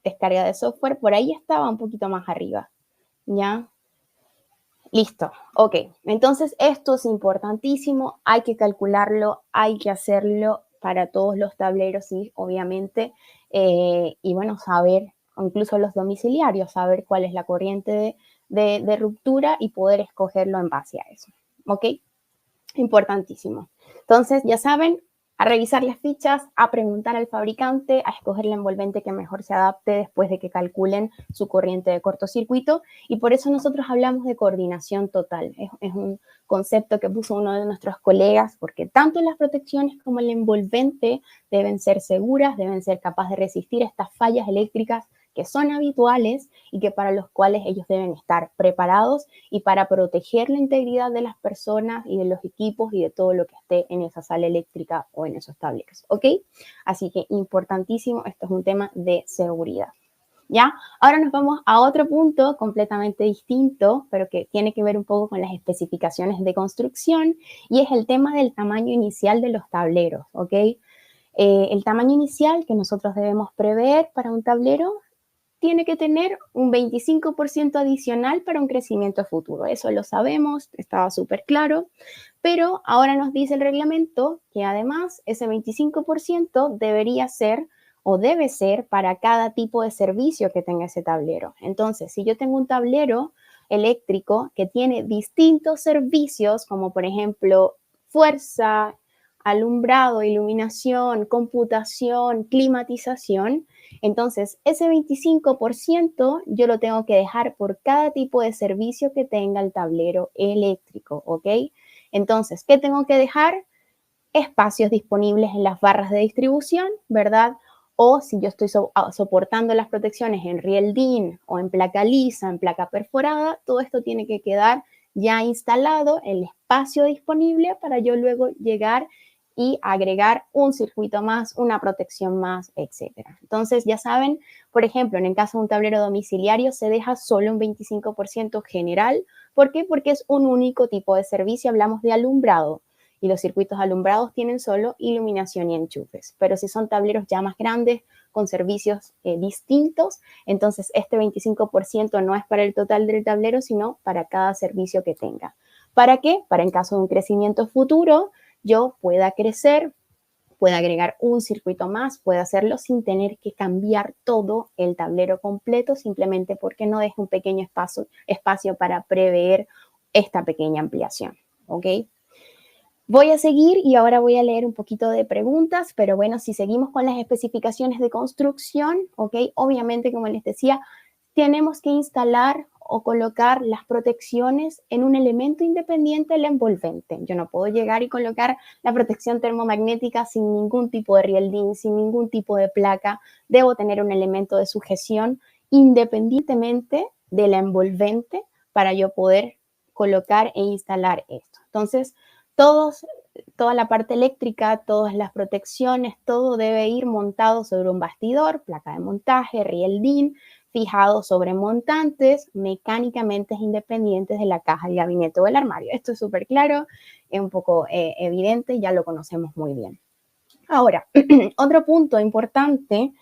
descarga de software, por ahí estaba un poquito más arriba, ¿ya? Listo, ok. Entonces esto es importantísimo, hay que calcularlo, hay que hacerlo para todos los tableros y obviamente, y bueno, saber, incluso los domiciliarios, saber cuál es la corriente de ruptura y poder escogerlo en base a eso, ¿ok? Importantísimo. Entonces, ya saben, a revisar las fichas, a preguntar al fabricante, a escoger el envolvente que mejor se adapte después de que calculen su corriente de cortocircuito. Y por eso nosotros hablamos de coordinación total. Es un concepto que puso uno de nuestros colegas, porque tanto las protecciones como el envolvente deben ser seguras, deben ser capaces de resistir estas fallas eléctricas que son habituales y que para los cuales ellos deben estar preparados y para proteger la integridad de las personas y de los equipos y de todo lo que esté en esa sala eléctrica o en esos tableros, ¿ok? Así que importantísimo, esto es un tema de seguridad, ¿ya? Ahora nos vamos a otro punto completamente distinto, pero que tiene que ver un poco con las especificaciones de construcción, y es el tema del tamaño inicial de los tableros, ¿ok? El tamaño inicial que nosotros debemos prever para un tablero tiene que tener un 25% adicional para un crecimiento futuro. Eso lo sabemos, estaba súper claro, pero ahora nos dice el reglamento que además ese 25% debería ser o debe ser para cada tipo de servicio que tenga ese tablero. Entonces, si yo tengo un tablero eléctrico que tiene distintos servicios, como por ejemplo fuerza, alumbrado, iluminación, computación, climatización, entonces ese 25% yo lo tengo que dejar por cada tipo de servicio que tenga el tablero eléctrico, ¿ok? Entonces, ¿qué tengo que dejar? Espacios disponibles en las barras de distribución, ¿verdad? O si yo estoy soportando las protecciones en riel DIN o en placa lisa, en placa perforada, todo esto tiene que quedar ya instalado, el espacio disponible para yo luego llegar y agregar un circuito más, una protección más, etcétera. Entonces, ya saben, por ejemplo, en el caso de un tablero domiciliario se deja solo un 25% general. ¿Por qué? Porque es un único tipo de servicio, hablamos de alumbrado, y los circuitos alumbrados tienen solo iluminación y enchufes. Pero si son tableros ya más grandes, con servicios distintos, entonces este 25% no es para el total del tablero, sino para cada servicio que tenga. ¿Para qué? Para en caso de un crecimiento futuro, yo pueda crecer, pueda agregar un circuito más, pueda hacerlo sin tener que cambiar todo el tablero completo, simplemente porque no deje un pequeño espacio para prever esta pequeña ampliación, ¿ok? Voy a seguir y ahora voy a leer un poquito de preguntas, pero bueno, si seguimos con las especificaciones de construcción, ¿ok? Obviamente, como les decía, tenemos que instalar o colocar las protecciones en un elemento independiente del envolvente. Yo no puedo llegar y colocar la protección termomagnética sin ningún tipo de rieldín, sin ningún tipo de placa. Debo tener un elemento de sujeción independientemente de la envolvente para yo poder colocar e instalar esto. Entonces, toda la parte eléctrica, todas las protecciones, todo debe ir montado sobre un bastidor, placa de montaje, rieldín, fijado sobre montantes mecánicamente independientes de la caja, el gabinete o el armario. Esto es súper claro, es un poco evidente, ya lo conocemos muy bien. Ahora, otro punto importante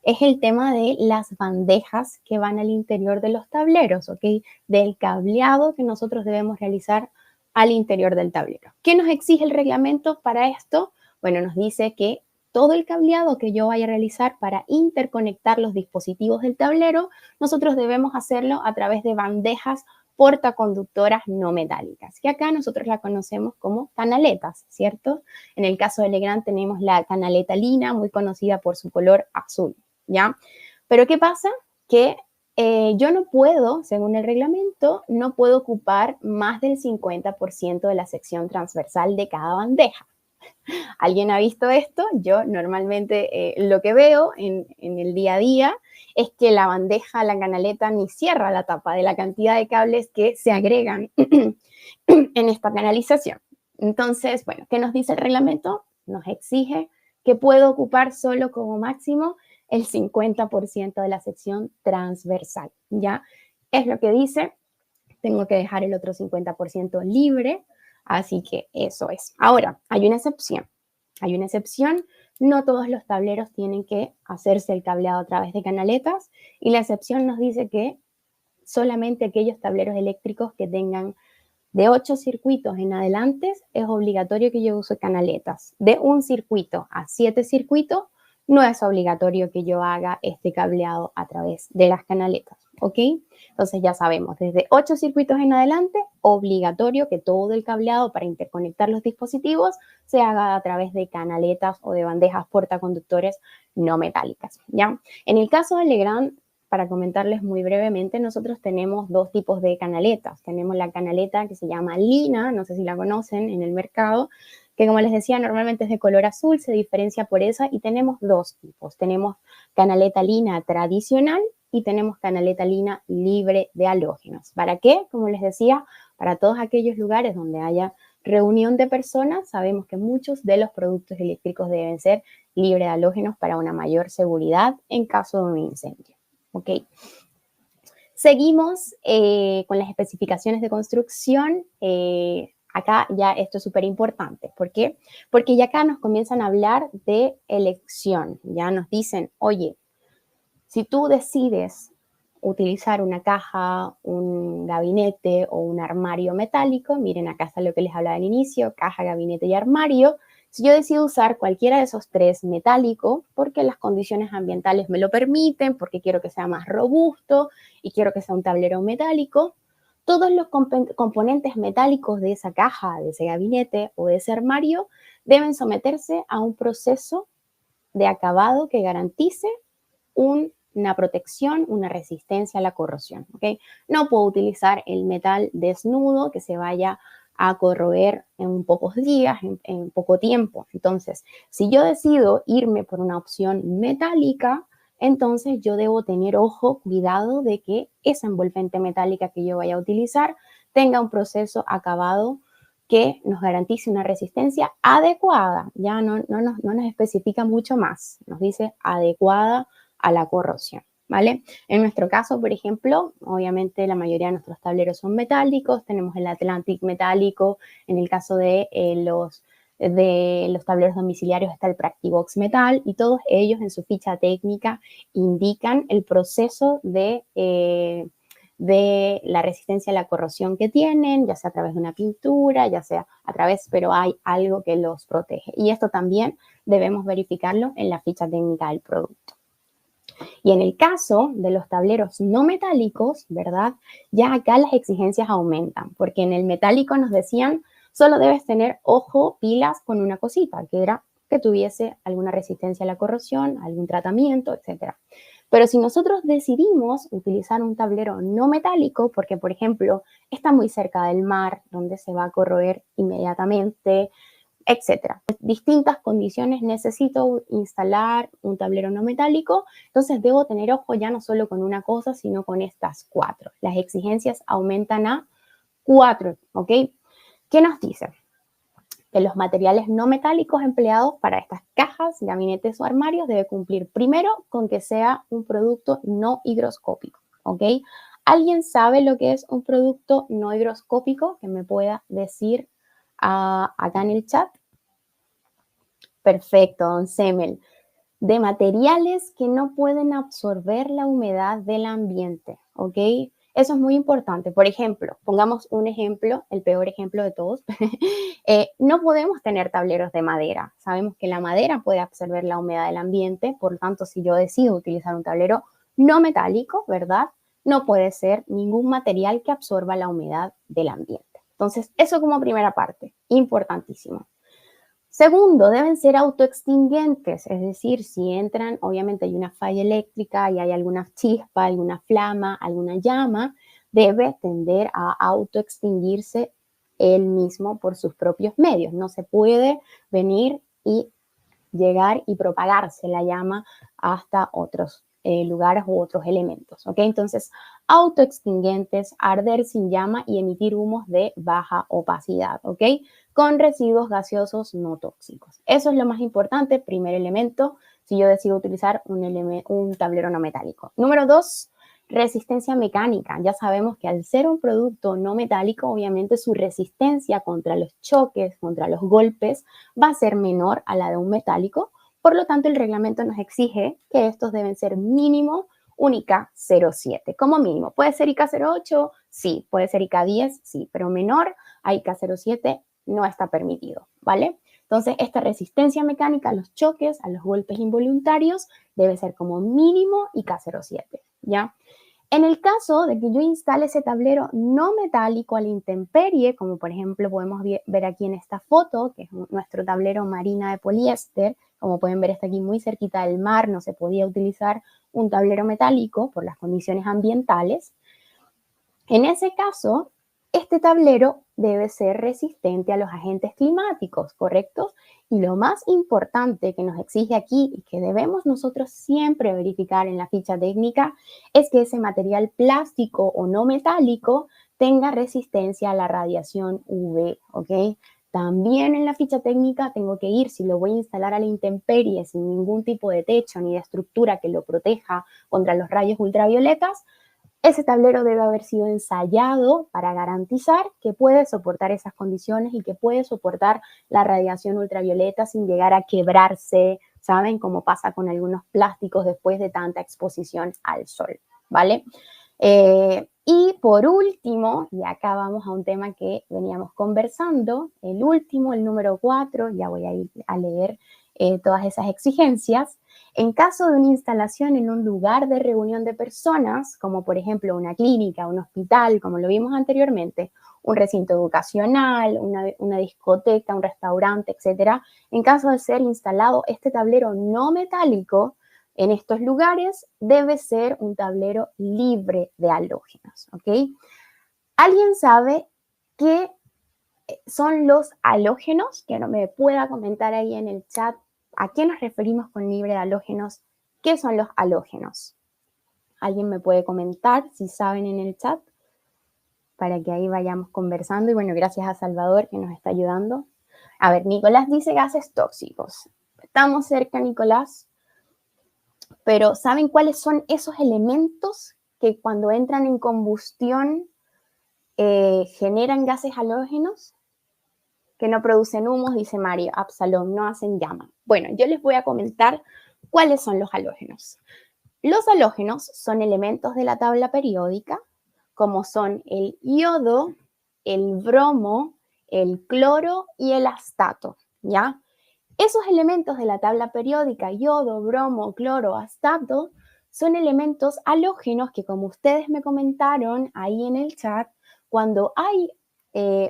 es el tema de las bandejas que van al interior de los tableros, ¿ok? Del cableado que nosotros debemos realizar al interior del tablero. ¿Qué nos exige el reglamento para esto? Bueno, nos dice que todo el cableado que yo vaya a realizar para interconectar los dispositivos del tablero, nosotros debemos hacerlo a través de bandejas portaconductoras no metálicas, que acá nosotros la conocemos como canaletas, ¿cierto? En el caso de Legrand tenemos la canaleta Lina, muy conocida por su color azul, ¿ya? Pero ¿qué pasa? Que yo no puedo, según el reglamento, no puedo ocupar más del 50% de la sección transversal de cada bandeja. ¿Alguien ha visto esto? Yo normalmente lo que veo en el día a día es que la bandeja, la canaleta, ni cierra la tapa de la cantidad de cables que se agregan en esta canalización. Entonces, bueno, ¿qué nos dice el reglamento? Nos exige que puedo ocupar solo como máximo el 50% de la sección transversal, ¿ya? Es lo que dice, tengo que dejar el otro 50% libre, así que eso es. Ahora, hay una excepción. Hay una excepción, no todos los tableros tienen que hacerse el cableado a través de canaletas y la excepción nos dice que solamente aquellos tableros eléctricos que tengan de 8 circuitos en adelante es obligatorio que yo use canaletas. De un circuito a 7 circuitos no es obligatorio que yo haga este cableado a través de las canaletas, ¿ok? Entonces ya sabemos, desde 8 circuitos en adelante, obligatorio que todo el cableado para interconectar los dispositivos se haga a través de canaletas o de bandejas portaconductores no metálicas, ¿ya? En el caso de Legrand, para comentarles muy brevemente, nosotros tenemos dos tipos de canaletas. Tenemos la canaleta que se llama Lina, no sé si la conocen en el mercado, que como les decía, normalmente es de color azul, se diferencia por esa, y tenemos dos tipos. Tenemos canaleta Lina tradicional y tenemos canaleta Lina libre de halógenos. ¿Para qué? Como les decía, para todos aquellos lugares donde haya reunión de personas, sabemos que muchos de los productos eléctricos deben ser libres de halógenos para una mayor seguridad en caso de un incendio. ¿Ok? Seguimos con las especificaciones de construcción. Acá ya esto es súper importante. ¿Por qué? Porque ya acá nos comienzan a hablar de elección. Ya nos dicen, oye, si tú decides utilizar una caja, un gabinete o un armario metálico, miren acá está lo que les hablaba al inicio, caja, gabinete y armario. Si yo decido usar cualquiera de esos tres metálicos, porque las condiciones ambientales me lo permiten, porque quiero que sea más robusto y quiero que sea un tablero metálico, todos los componentes metálicos de esa caja, de ese gabinete o de ese armario deben someterse a un proceso de acabado que garantice una protección, una resistencia a la corrosión, ¿ok? No puedo utilizar el metal desnudo que se vaya a corroer en pocos días, en poco tiempo. Entonces, si yo decido irme por una opción metálica, entonces yo debo tener ojo, cuidado de que esa envolvente metálica que yo vaya a utilizar tenga un proceso acabado que nos garantice una resistencia adecuada. Ya no nos especifica mucho más, nos dice adecuada a la corrosión, ¿vale? En nuestro caso, por ejemplo, obviamente la mayoría de nuestros tableros son metálicos, tenemos el Atlantic metálico, en el caso de los tableros domiciliarios está el Practibox Metal y todos ellos en su ficha técnica indican el proceso de la resistencia a la corrosión que tienen, ya sea a través de una pintura, ya sea a través, pero hay algo que los protege. Y esto también debemos verificarlo en la ficha técnica del producto. Y en el caso de los tableros no metálicos, ¿verdad? Ya acá las exigencias aumentan, porque en el metálico nos decían, solo debes tener, ojo, pilas con una cosita, que era que tuviese alguna resistencia a la corrosión, algún tratamiento, etc. Pero si nosotros decidimos utilizar un tablero no metálico, porque por ejemplo está muy cerca del mar, donde se va a corroer inmediatamente, etcétera. Distintas condiciones necesito instalar un tablero no metálico, entonces debo tener ojo ya no solo con una cosa, sino con estas 4. Las exigencias aumentan a 4, ¿ok? ¿Qué nos dice? Que los materiales no metálicos empleados para estas cajas, gabinetes o armarios debe cumplir primero con que sea un producto no higroscópico, ¿ok? ¿Alguien sabe lo que es un producto no higroscópico que me pueda decir acá en el chat? Perfecto, don Semel. De materiales que no pueden absorber la humedad del ambiente, ¿ok? Eso es muy importante. Por ejemplo, pongamos un ejemplo, el peor ejemplo de todos. No podemos tener tableros de madera. Sabemos que la madera puede absorber la humedad del ambiente, por lo tanto, si yo decido utilizar un tablero no metálico, ¿verdad? No puede ser ningún material que absorba la humedad del ambiente. Entonces, eso como primera parte, importantísimo. Segundo, deben ser autoextinguentes, es decir, si entran, obviamente hay una falla eléctrica y hay alguna chispa, alguna flama, alguna llama, debe tender a autoextinguirse él mismo por sus propios medios. No se puede venir y llegar y propagarse la llama hasta otros lugares u otros elementos, ¿ok? Entonces, autoextinguentes, arder sin llama y emitir humos de baja opacidad, ¿ok? Con residuos gaseosos no tóxicos. Eso es lo más importante, primer elemento, si yo decido utilizar un tablero no metálico. Número 2, resistencia mecánica. Ya sabemos que al ser un producto no metálico, obviamente su resistencia contra los choques, contra los golpes, va a ser menor a la de un metálico. Por lo tanto, el reglamento nos exige que estos deben ser mínimo un IK 07, como mínimo. ¿Puede ser IK 08? Sí. ¿Puede ser IK 10? Sí. Pero menor a IK 07 no está permitido, ¿vale? Entonces, esta resistencia mecánica a los choques, a los golpes involuntarios, debe ser como mínimo IK 07, ¿ya? En el caso de que yo instale ese tablero no metálico a la intemperie, como por ejemplo podemos ver aquí en esta foto, que es nuestro tablero marina de poliéster, como pueden ver está aquí muy cerquita del mar, no se podía utilizar un tablero metálico por las condiciones ambientales. En ese caso, este tablero debe ser resistente a los agentes climáticos, ¿correcto? Y lo más importante que nos exige aquí y que debemos nosotros siempre verificar en la ficha técnica es que ese material plástico o no metálico tenga resistencia a la radiación UV, ¿ok? También en la ficha técnica tengo que ir, si lo voy a instalar a la intemperie sin ningún tipo de techo ni de estructura que lo proteja contra los rayos ultravioletas, ese tablero debe haber sido ensayado para garantizar que puede soportar esas condiciones y que puede soportar la radiación ultravioleta sin llegar a quebrarse, ¿saben? Como pasa con algunos plásticos después de tanta exposición al sol, ¿vale? Y por último, y acá vamos a un tema que veníamos conversando, el último, el número 4, ya voy a ir a leer todas esas exigencias. En caso de una instalación en un lugar de reunión de personas, como por ejemplo una clínica, un hospital, como lo vimos anteriormente, un recinto educacional, una discoteca, un restaurante, etcétera, en caso de ser instalado este tablero no metálico, en estos lugares debe ser un tablero libre de halógenos, ¿ok? ¿Alguien sabe qué son los halógenos? Que no me pueda comentar ahí en el chat a qué nos referimos con libre de halógenos. ¿Qué son los halógenos? ¿Alguien me puede comentar si saben en el chat? Para que ahí vayamos conversando. Y bueno, gracias a Salvador que nos está ayudando. A ver, Nicolás dice gases tóxicos. Estamos cerca, Nicolás. Pero ¿saben cuáles son esos elementos que cuando entran en combustión generan gases halógenos? Que no producen humos, dice Mario, Absalón, no hacen llama. Bueno, yo les voy a comentar cuáles son los halógenos. Los halógenos son elementos de la tabla periódica, como son el yodo, el bromo, el cloro y el astato, ¿ya? Esos elementos de la tabla periódica, yodo, bromo, cloro, astato, son elementos halógenos que, como ustedes me comentaron ahí en el chat, cuando hay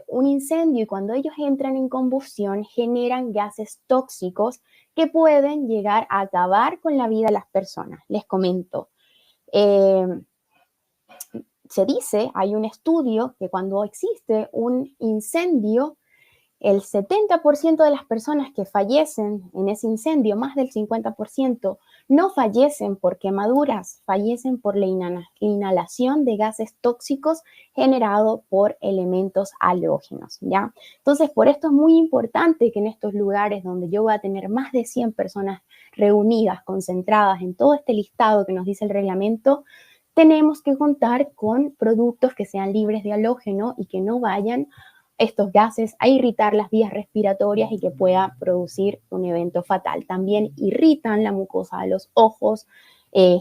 un incendio y cuando ellos entran en combustión generan gases tóxicos que pueden llegar a acabar con la vida de las personas. Les comento. Eh, Se dice, hay un estudio que cuando existe un incendio, el 70% de las personas que fallecen en ese incendio, más del 50%, no fallecen por quemaduras, fallecen por la inhalación de gases tóxicos generados por elementos halógenos, ¿ya? Entonces, por esto es muy importante que en estos lugares donde yo voy a tener más de 100 personas reunidas, concentradas en todo este listado que nos dice el reglamento, tenemos que contar con productos que sean libres de halógeno y que no vayan estos gases a irritar las vías respiratorias y que pueda producir un evento fatal. También irritan la mucosa de los ojos,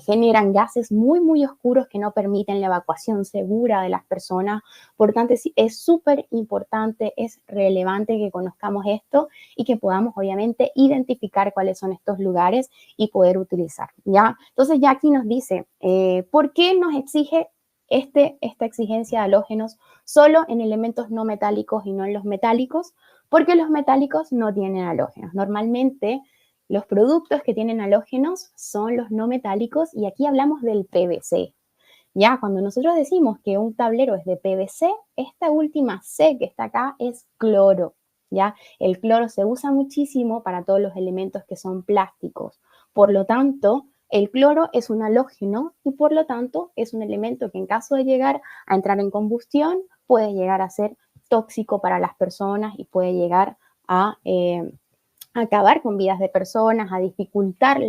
generan gases muy, muy oscuros que no permiten la evacuación segura de las personas. Por tanto, es súper importante, es relevante que conozcamos esto y que podamos, obviamente, identificar cuáles son estos lugares y poder utilizar, ¿ya? Entonces, ya aquí nos dice, ¿por qué nos exige esta exigencia de halógenos solo en elementos no metálicos y no en los metálicos? Porque los metálicos no tienen halógenos. Normalmente los productos que tienen halógenos son los no metálicos y aquí hablamos del PVC. Ya, cuando nosotros decimos que un tablero es de PVC, esta última C que está acá es cloro. ¿Ya? El cloro se usa muchísimo para todos los elementos que son plásticos. Por lo tanto, el cloro es un halógeno y por lo tanto es un elemento que en caso de llegar a entrar en combustión puede llegar a ser tóxico para las personas y puede llegar a acabar con vidas de personas, a dificultar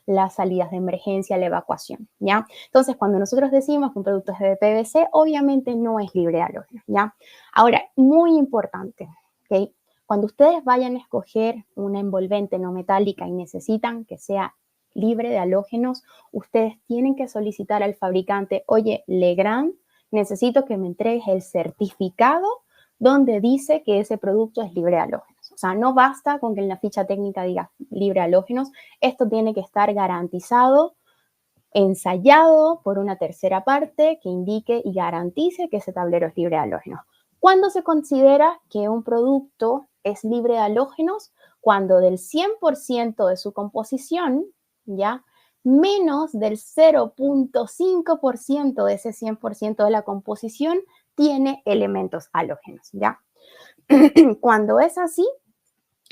las salidas de emergencia, la evacuación, ¿ya? Entonces, cuando nosotros decimos que un producto es de PVC, obviamente no es libre de halógenos, ¿ya? Ahora, muy importante, ¿ok? Cuando ustedes vayan a escoger una envolvente no metálica y necesitan que sea libre de halógenos, ustedes tienen que solicitar al fabricante, oye, Legrand, necesito que me entregues el certificado donde dice que ese producto es libre de halógenos. O sea, no basta con que en la ficha técnica diga libre de halógenos, esto tiene que estar garantizado, ensayado por una tercera parte que indique y garantice que ese tablero es libre de halógenos. ¿Cuándo se considera que un producto es libre de halógenos? Cuando del 100% de su composición, ¿ya? Menos del 0.5% de ese 100% de la composición tiene elementos halógenos, ¿ya? Cuando es así,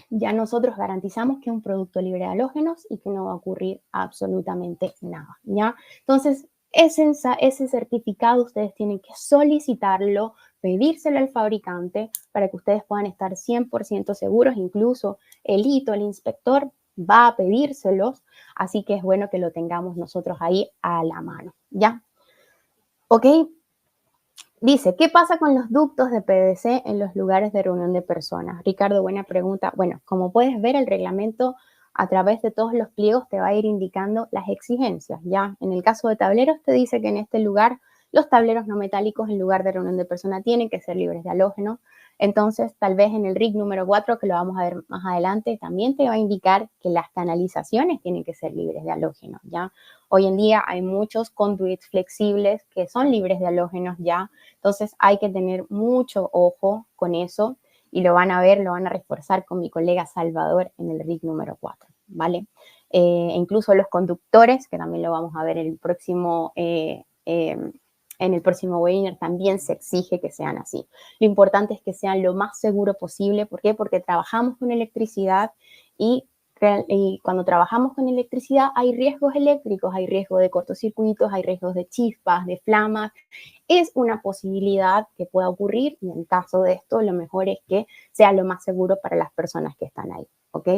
ya nosotros garantizamos que es un producto libre de halógenos y que no va a ocurrir absolutamente nada, ¿ya? Entonces, ese certificado ustedes tienen que solicitarlo, pedírselo al fabricante para que ustedes puedan estar 100% seguros, incluso el hito, el inspector, va a pedírselos, así que es bueno que lo tengamos nosotros ahí a la mano, ¿ya? ¿Ok? Dice, ¿qué pasa con los ductos de PVC en los lugares de reunión de personas? Ricardo, buena pregunta. Bueno, como puedes ver, el reglamento a través de todos los pliegos te va a ir indicando las exigencias, ¿ya? En el caso de tableros te dice que en este lugar los tableros no metálicos en lugar de reunión de personas tienen que ser libres de halógeno. Entonces, tal vez en el RIC número 4, que lo vamos a ver más adelante, también te va a indicar que las canalizaciones tienen que ser libres de halógeno, ¿ya? Hoy en día hay muchos conduits flexibles que son libres de halógenos ya, entonces hay que tener mucho ojo con eso y lo van a ver, lo van a reforzar con mi colega Salvador en el RIC número 4, ¿vale? Incluso los conductores, que también lo vamos a ver en el próximo webinar, también se exige que sean así. Lo importante es que sean lo más seguro posible. ¿Por qué? Porque trabajamos con electricidad y cuando trabajamos con electricidad hay riesgos eléctricos, hay riesgo de cortocircuitos, hay riesgos de chispas, de flamas. Es una posibilidad que pueda ocurrir y en caso de esto lo mejor es que sea lo más seguro para las personas que están ahí. ¿Ok?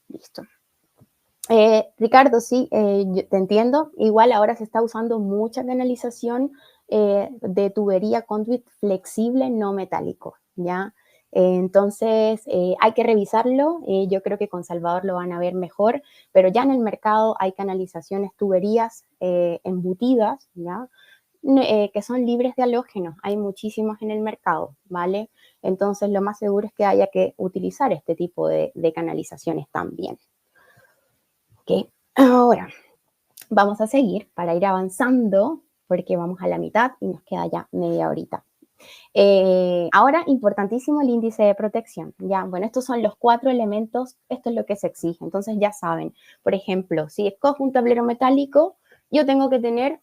Listo. Ricardo, sí, yo te entiendo. Igual ahora se está usando mucha canalización de tubería conduit flexible no metálico, ¿ya? Entonces, hay que revisarlo. Yo creo que con Salvador lo van a ver mejor, pero ya en el mercado hay canalizaciones, tuberías embutidas, ¿ya? Que son libres de halógenos. Hay muchísimas en el mercado, ¿vale? Entonces, lo más seguro es que haya que utilizar este tipo de canalizaciones también. ¿Ok? Ahora, vamos a seguir para ir avanzando porque vamos a la mitad y nos queda ya media horita. Ahora, importantísimo el índice de protección. Ya, bueno, estos son los 4 elementos, esto es lo que se exige. Entonces ya saben, por ejemplo, si escojo un tablero metálico, yo tengo que tener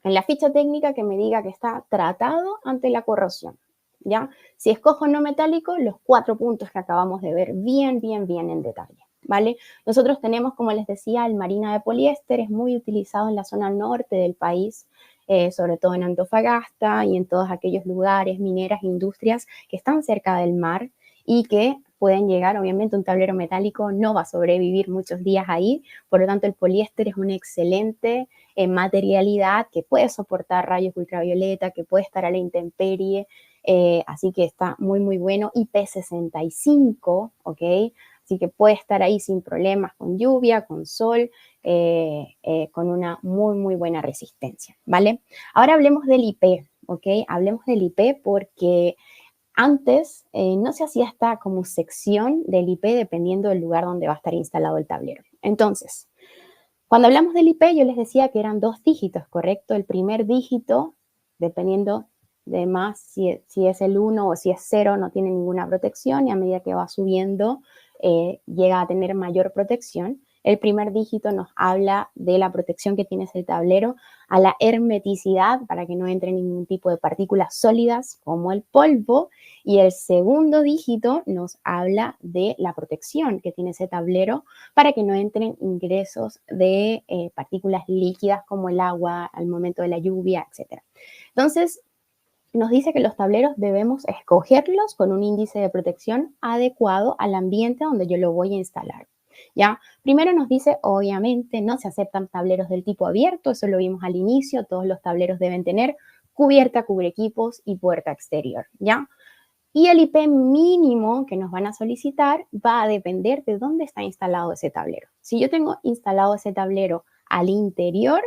en la ficha técnica que me diga que está tratado ante la corrosión. ¿Ya? Si escojo no metálico, los 4 puntos que acabamos de ver bien, bien, bien en detalle. ¿Vale? Nosotros tenemos, como les decía, el marina de poliéster, es muy utilizado en la zona norte del país, sobre todo en Antofagasta y en todos aquellos lugares, mineras, industrias que están cerca del mar y que pueden llegar, obviamente un tablero metálico no va a sobrevivir muchos días ahí, por lo tanto el poliéster es una excelente materialidad que puede soportar rayos ultravioleta, que puede estar a la intemperie, así que está muy, muy bueno. IP65, ¿ok? Así que puede estar ahí sin problemas con lluvia, con sol, con una muy, muy buena resistencia, ¿vale? Ahora hablemos del IP, ¿ok? Hablemos del IP porque antes no se hacía esta como sección del IP dependiendo del lugar donde va a estar instalado el tablero. Entonces, cuando hablamos del IP, yo les decía que eran 2 dígitos, ¿correcto? El primer dígito, dependiendo de más si es el 1 o si es 0, no tiene ninguna protección y a medida que va subiendo llega a tener mayor protección. El primer dígito nos habla de la protección que tiene ese tablero, a la hermeticidad para que no entre ningún tipo de partículas sólidas como el polvo. Y el segundo dígito nos habla de la protección que tiene ese tablero para que no entren ingresos de partículas líquidas como el agua al momento de la lluvia, etc. Entonces, nos dice que los tableros debemos escogerlos con un índice de protección adecuado al ambiente donde yo lo voy a instalar. ¿Ya? Primero nos dice, obviamente, no se aceptan tableros del tipo abierto, eso lo vimos al inicio, todos los tableros deben tener cubierta, cubre equipos y puerta exterior, ¿ya? Y el IP mínimo que nos van a solicitar va a depender de dónde está instalado ese tablero. Si yo tengo instalado ese tablero al interior,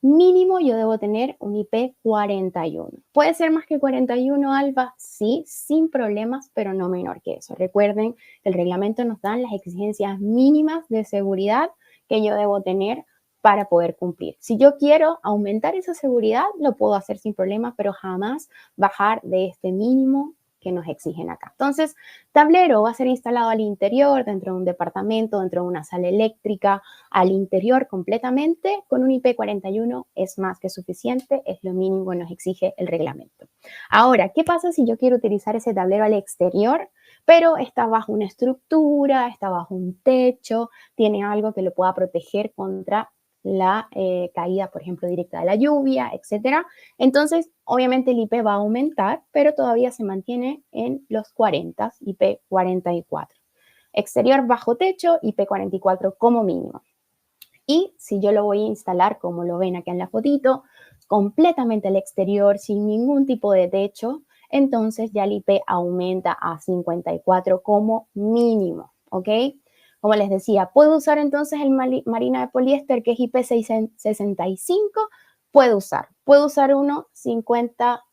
mínimo yo debo tener un IP 41. ¿Puede ser más que 41, Alba? Sí, sin problemas, pero no menor que eso. Recuerden que el reglamento nos da las exigencias mínimas de seguridad que yo debo tener para poder cumplir. Si yo quiero aumentar esa seguridad, lo puedo hacer sin problemas, pero jamás bajar de este mínimo que nos exigen acá. Entonces, tablero va a ser instalado al interior, dentro de un departamento, dentro de una sala eléctrica, al interior completamente, con un IP 41 es más que suficiente, es lo mínimo que nos exige el reglamento. Ahora, ¿qué pasa si yo quiero utilizar ese tablero al exterior, pero está bajo una estructura, está bajo un techo, tiene algo que lo pueda proteger contra la caída, por ejemplo, directa de la lluvia, etcétera? Entonces, obviamente el IP va a aumentar, pero todavía se mantiene en los 40, IP 44. Exterior bajo techo, IP 44 como mínimo. Y si yo lo voy a instalar, como lo ven acá en la fotito, completamente al exterior, sin ningún tipo de techo, entonces ya el IP aumenta a 54 como mínimo, ¿ok? Como les decía, ¿puedo usar entonces el marina de poliéster que es IP65? Puedo usar uno 50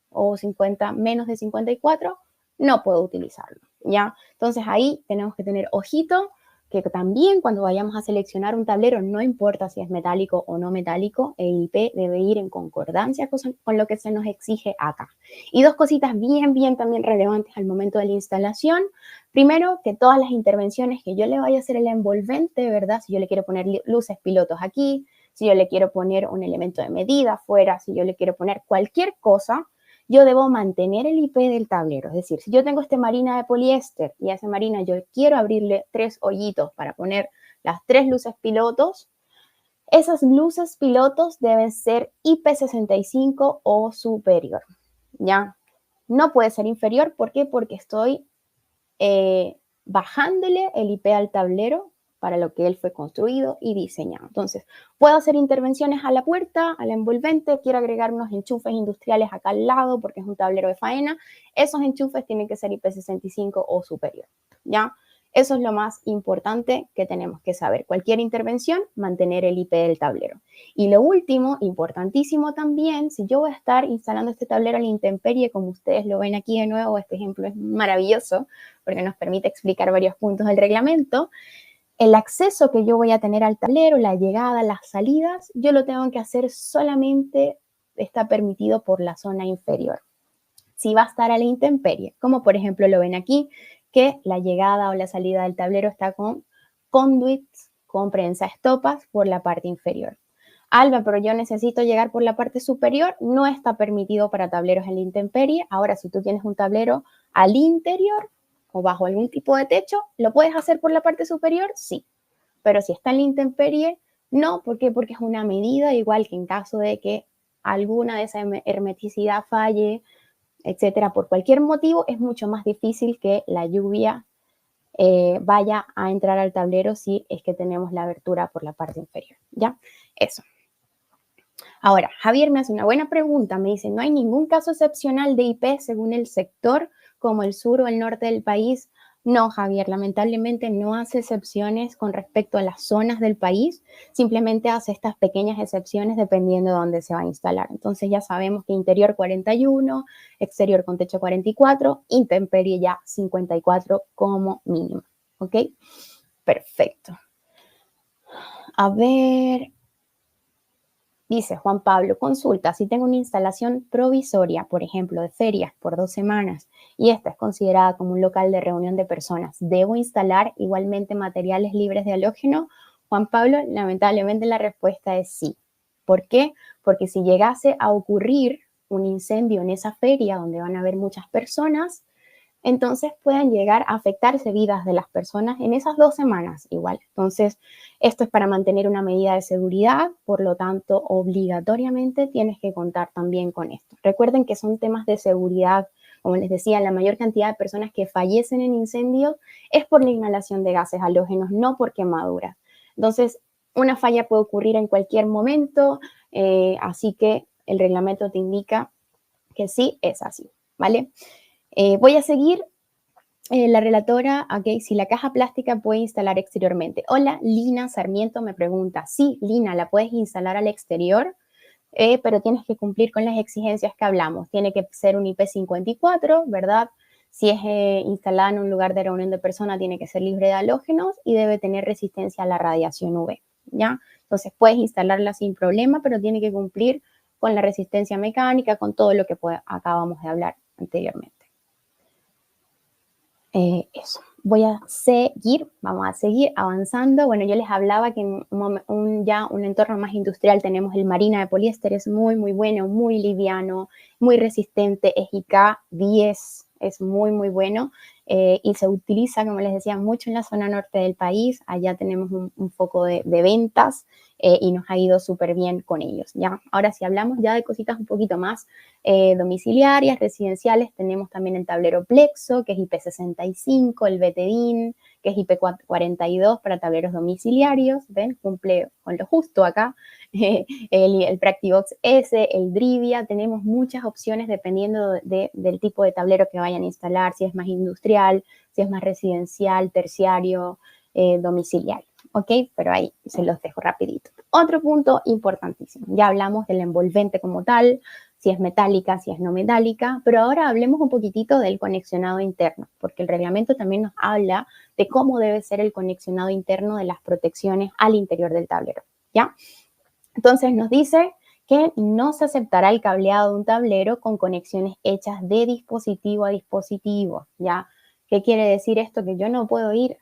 o 50 menos de 54, no puedo utilizarlo, ¿ya? Entonces ahí tenemos que tener ojito que también cuando vayamos a seleccionar un tablero, no importa si es metálico o no metálico, el IP debe ir en concordancia con lo que se nos exige acá. Y 2 cositas bien, bien también relevantes al momento de la instalación. Primero, que todas las intervenciones que yo le vaya a hacer el envolvente, ¿verdad? Si yo le quiero poner luces pilotos aquí, si yo le quiero poner un elemento de medida afuera, si yo le quiero poner cualquier cosa, yo debo mantener el IP del tablero. Es decir, si yo tengo este marina de poliéster y a esa marina yo quiero abrirle 3 hoyitos para poner las 3 luces pilotos, esas luces pilotos deben ser IP65 o superior, ¿ya? No puede ser inferior, ¿por qué? Porque estoy bajándole el IP al tablero para lo que él fue construido y diseñado. Entonces, puedo hacer intervenciones a la puerta, al envolvente, quiero agregar unos enchufes industriales acá al lado porque es un tablero de faena. Esos enchufes tienen que ser IP65 o superior, ¿ya? Eso es lo más importante que tenemos que saber. Cualquier intervención, mantener el IP del tablero. Y lo último, importantísimo también, si yo voy a estar instalando este tablero a la intemperie, como ustedes lo ven aquí de nuevo, este ejemplo es maravilloso porque nos permite explicar varios puntos del reglamento. El acceso que yo voy a tener al tablero, la llegada, las salidas, yo lo tengo que hacer solamente, está permitido por la zona inferior. si va a estar a la intemperie, como por ejemplo lo ven aquí, que la llegada o la salida del tablero está con conduits, con prensa estopas por la parte inferior. Alba, pero yo necesito llegar por la parte superior, no está permitido para tableros en la intemperie. Ahora, si tú tienes un tablero al interior o bajo algún tipo de techo, ¿lo puedes hacer por la parte superior? Sí, pero si está en la intemperie, no. ¿Por qué? Porque es una medida, igual que en caso de que alguna de esa hermeticidad falle, etcétera, por cualquier motivo, es mucho más difícil que la lluvia vaya a entrar al tablero si es que tenemos la abertura por la parte inferior, ¿ya? Eso. Ahora, Javier me hace una buena pregunta, me dice, ¿no hay ningún caso excepcional de IP según el sector, como el sur o el norte del país? No, Javier, lamentablemente no hace excepciones con respecto a las zonas del país, simplemente hace estas pequeñas excepciones dependiendo de dónde se va a instalar. Entonces ya sabemos que interior 41, exterior con techo 44, intemperie ya 54 como mínimo, ¿ok? Perfecto. A ver, dice Juan Pablo, consulta, si tengo una instalación provisoria, por ejemplo, de ferias por 2 semanas, y esta es considerada como un local de reunión de personas, ¿debo instalar igualmente materiales libres de halógeno? Juan Pablo, lamentablemente la respuesta es sí. ¿Por qué? Porque si llegase a ocurrir un incendio en esa feria donde van a haber muchas personas, entonces pueden llegar a afectarse vidas de las personas en esas 2 semanas igual. Entonces, esto es para mantener una medida de seguridad, por lo tanto, obligatoriamente tienes que contar también con esto. Recuerden que son temas de seguridad, como les decía, la mayor cantidad de personas que fallecen en incendios es por la inhalación de gases halógenos, no por quemaduras. Entonces, una falla puede ocurrir en cualquier momento, así que el reglamento te indica que sí es así, ¿vale? Voy a seguir. La relatora, ok, si la caja plástica puede instalar exteriormente. Hola, Lina Sarmiento me pregunta. Sí, Lina, la puedes instalar al exterior, pero tienes que cumplir con las exigencias que hablamos. Tiene que ser un IP54, ¿verdad? Si es instalada en un lugar de reunión de personas, tiene que ser libre de halógenos y debe tener resistencia a la radiación UV, ¿ya? Entonces puedes instalarla sin problema, pero tiene que cumplir con la resistencia mecánica, con todo lo que acabamos de hablar anteriormente. Eso. Vamos a seguir avanzando. Bueno, yo les hablaba que en ya un entorno más industrial tenemos el Marina de poliéster, es muy, muy bueno, muy liviano, muy resistente, es IK 10, es muy, muy bueno y se utiliza, como les decía, mucho en la zona norte del país. Allá tenemos un foco de ventas y nos ha ido súper bien con ellos, ¿ya? Ahora, si hablamos ya de cositas un poquito más domiciliarias, residenciales, tenemos también el tablero Plexo, que es IP65, el Betedin, que es IP42 para tableros domiciliarios, ¿ven? Cumple con lo justo acá. El Practibox S, el Drivia, tenemos muchas opciones dependiendo del tipo de tablero que vayan a instalar, si es más industrial, si es más residencial, terciario, domiciliario. ¿Ok? Pero ahí se los dejo rapidito. Otro punto importantísimo. Ya hablamos del envolvente como tal, si es metálica, si es no metálica, pero ahora hablemos un poquitito del conexionado interno, porque el reglamento también nos habla de cómo debe ser el conexionado interno de las protecciones al interior del tablero, ¿ya? Entonces nos dice que no se aceptará el cableado de un tablero con conexiones hechas de dispositivo a dispositivo, ¿ya? ¿Qué quiere decir esto? Que yo no puedo ir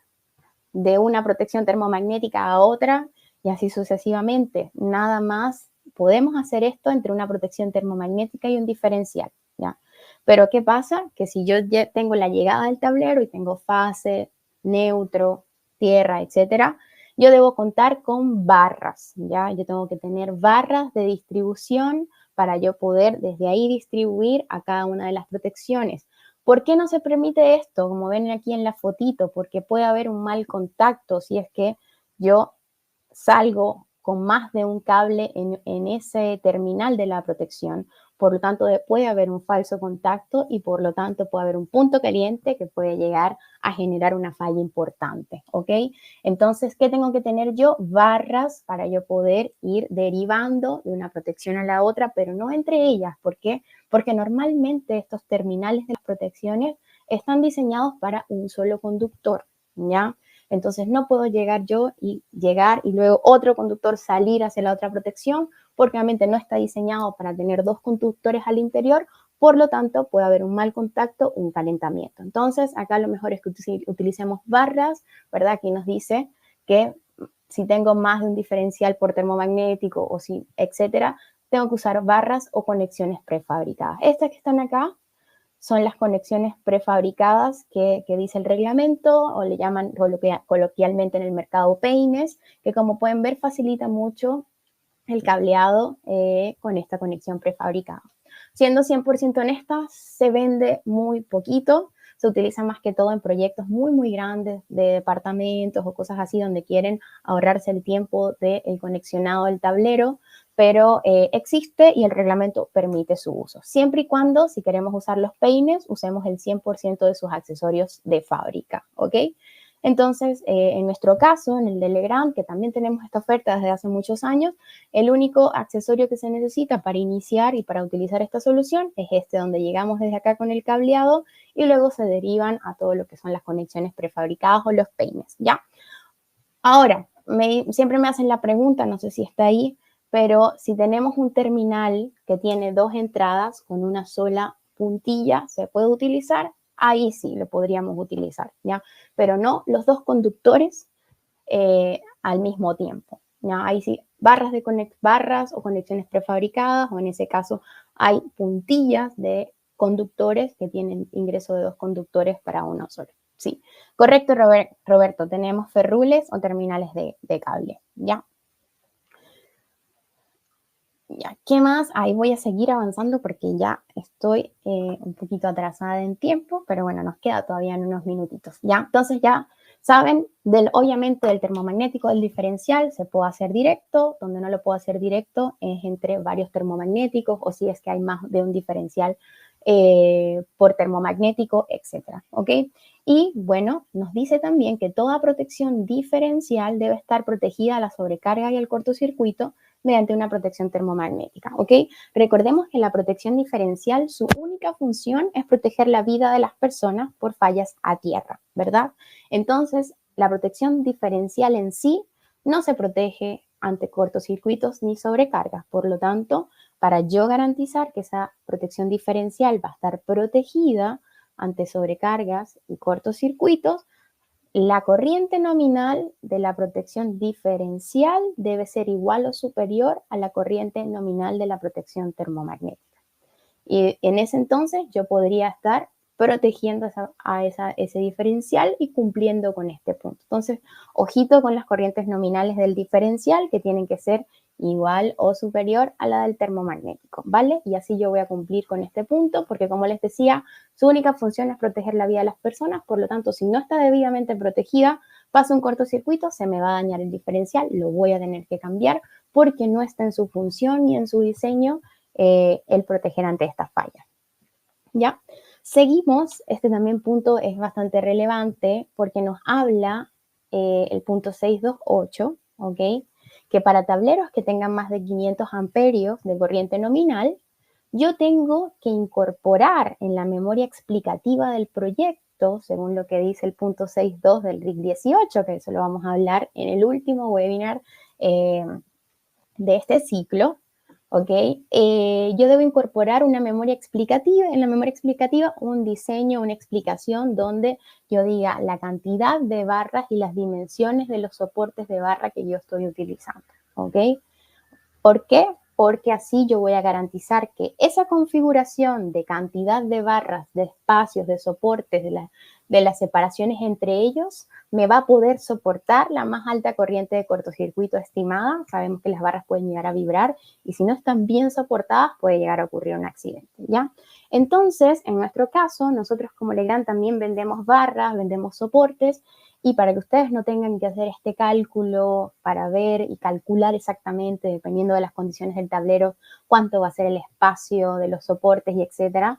de una protección termomagnética a otra y así sucesivamente. Nada más podemos hacer esto entre una protección termomagnética y un diferencial, ¿ya? Pero ¿qué pasa? Que si yo ya tengo la llegada del tablero y tengo fase, neutro, tierra, etcétera, yo debo contar con barras, ¿ya? Yo tengo que tener barras de distribución para yo poder desde ahí distribuir a cada una de las protecciones. ¿Por qué no se permite esto? Como ven aquí en la fotito, porque puede haber un mal contacto si es que yo salgo con más de un cable en ese terminal de la protección. Por lo tanto, puede haber un falso contacto y por lo tanto puede haber un punto caliente que puede llegar a generar una falla importante, ¿ok? Entonces, ¿qué tengo que tener yo? Barras para yo poder ir derivando de una protección a la otra, pero no entre ellas. ¿Por qué? Porque normalmente estos terminales de las protecciones están diseñados para un solo conductor, ¿ya? Entonces no puedo llegar yo y llegar y luego otro conductor salir hacia la otra protección porque obviamente no está diseñado para tener dos conductores al interior, por lo tanto puede haber un mal contacto, un calentamiento. Entonces, acá lo mejor es que utilicemos barras, ¿verdad? Aquí nos dice que si tengo más de un diferencial por termomagnético o si, etcétera, tengo que usar barras o conexiones prefabricadas. Estas que están acá son las conexiones prefabricadas que dice el reglamento, o le llaman coloquialmente en el mercado peines, que como pueden ver facilita mucho el cableado con esta conexión prefabricada. Siendo 100% honesta, se vende muy poquito, se utiliza más que todo en proyectos muy grandes de departamentos o cosas así donde quieren ahorrarse el tiempo del conexionado del tablero, pero existe y el reglamento permite su uso. Siempre y cuando, si queremos usar los peines, usemos el 100% de sus accesorios de fábrica, ¿ok? Entonces, en nuestro caso, en el de Legrand, que también tenemos esta oferta desde hace muchos años, el único accesorio que se necesita para iniciar y para utilizar esta solución es este, donde llegamos desde acá con el cableado y luego se derivan a todo lo que son las conexiones prefabricadas o los peines, ¿ya? Ahora, siempre me hacen la pregunta, no sé si está ahí, pero si tenemos un terminal que tiene dos entradas con una sola puntilla, ¿se puede utilizar? Ahí sí lo podríamos utilizar, ¿ya? Pero no los dos conductores al mismo tiempo, ¿ya? Ahí sí, barras o conexiones prefabricadas, o en ese caso hay puntillas de conductores que tienen ingreso de dos conductores para uno solo. Sí, correcto, Roberto, tenemos ferrules o terminales de cable, ¿ya? Ya, ¿qué más? Ahí voy a seguir avanzando porque ya estoy un poquito atrasada en tiempo, pero bueno, nos queda todavía en unos minutitos, ¿ya? Entonces ya saben, obviamente del termomagnético, del diferencial, se puede hacer directo, donde no lo puedo hacer directo es entre varios termomagnéticos o si es que hay más de un diferencial por termomagnético, etcétera, ¿ok? Y bueno, nos dice también que toda protección diferencial debe estar protegida a la sobrecarga y al cortocircuito mediante una protección termomagnética, ¿ok? Recordemos que la protección diferencial, su única función es proteger la vida de las personas por fallas a tierra, ¿verdad? Entonces, la protección diferencial en sí no se protege ante cortocircuitos ni sobrecargas, por lo tanto, para yo garantizar que esa protección diferencial va a estar protegida ante sobrecargas y cortocircuitos, la corriente nominal de la protección diferencial debe ser igual o superior a la corriente nominal de la protección termomagnética. Y en ese entonces yo podría estar protegiendo ese diferencial y cumpliendo con este punto. Entonces, ojito con las corrientes nominales del diferencial que tienen que ser igual o superior a la del termomagnético, ¿vale? Y así yo voy a cumplir con este punto porque, como les decía, su única función es proteger la vida de las personas, por lo tanto, si no está debidamente protegida, pasa un cortocircuito, se me va a dañar el diferencial, lo voy a tener que cambiar porque no está en su función ni en su diseño el proteger ante estas fallas. ¿Ya? Seguimos, este también punto es bastante relevante porque nos habla el punto 628, ¿ok? Que para tableros que tengan más de 500 amperios de corriente nominal, yo tengo que incorporar en la memoria explicativa del proyecto, según lo que dice el punto 6.2 del RIC 18, que eso lo vamos a hablar en el último webinar de este ciclo, ¿ok? Yo debo incorporar una memoria explicativa, en la memoria explicativa un diseño, una explicación donde yo diga la cantidad de barras y las dimensiones de los soportes de barra que yo estoy utilizando, ¿ok? ¿Por qué? Porque así yo voy a garantizar que esa configuración de cantidad de barras, de espacios, de soportes, de las separaciones entre ellos, me va a poder soportar la más alta corriente de cortocircuito estimada. Sabemos que las barras pueden llegar a vibrar y si no están bien soportadas puede llegar a ocurrir un accidente, ¿ya? Entonces, en nuestro caso, nosotros como Legrand también vendemos barras, vendemos soportes, y para que ustedes no tengan que hacer este cálculo para ver y calcular exactamente, dependiendo de las condiciones del tablero, cuánto va a ser el espacio de los soportes y etcétera,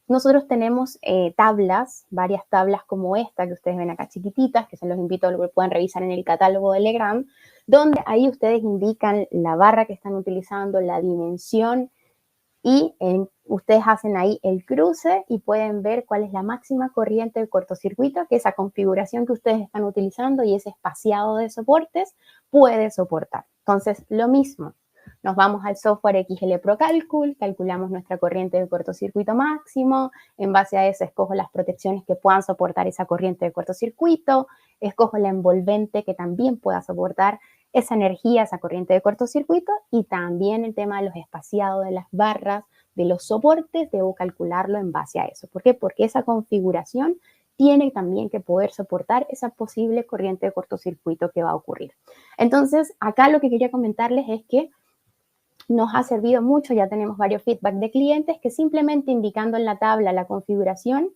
nosotros tenemos tablas, varias tablas como esta que ustedes ven acá chiquititas, que se los invito a que puedan revisar en el catálogo de Legrand, donde ahí ustedes indican la barra que están utilizando, la dimensión, y ustedes hacen ahí el cruce y pueden ver cuál es la máxima corriente de cortocircuito que esa configuración que ustedes están utilizando y ese espaciado de soportes puede soportar. Entonces, lo mismo, nos vamos al software XL Pro Calcul, calculamos nuestra corriente de cortocircuito máximo, en base a eso escojo las protecciones que puedan soportar esa corriente de cortocircuito, escojo la envolvente que también pueda soportar esa energía, esa corriente de cortocircuito, y también el tema de los espaciados de las barras, de los soportes, debo calcularlo en base a eso. ¿Por qué? Porque esa configuración tiene también que poder soportar esa posible corriente de cortocircuito que va a ocurrir. Entonces, acá lo que quería comentarles es que nos ha servido mucho, ya tenemos varios feedback de clientes que simplemente indicando en la tabla la configuración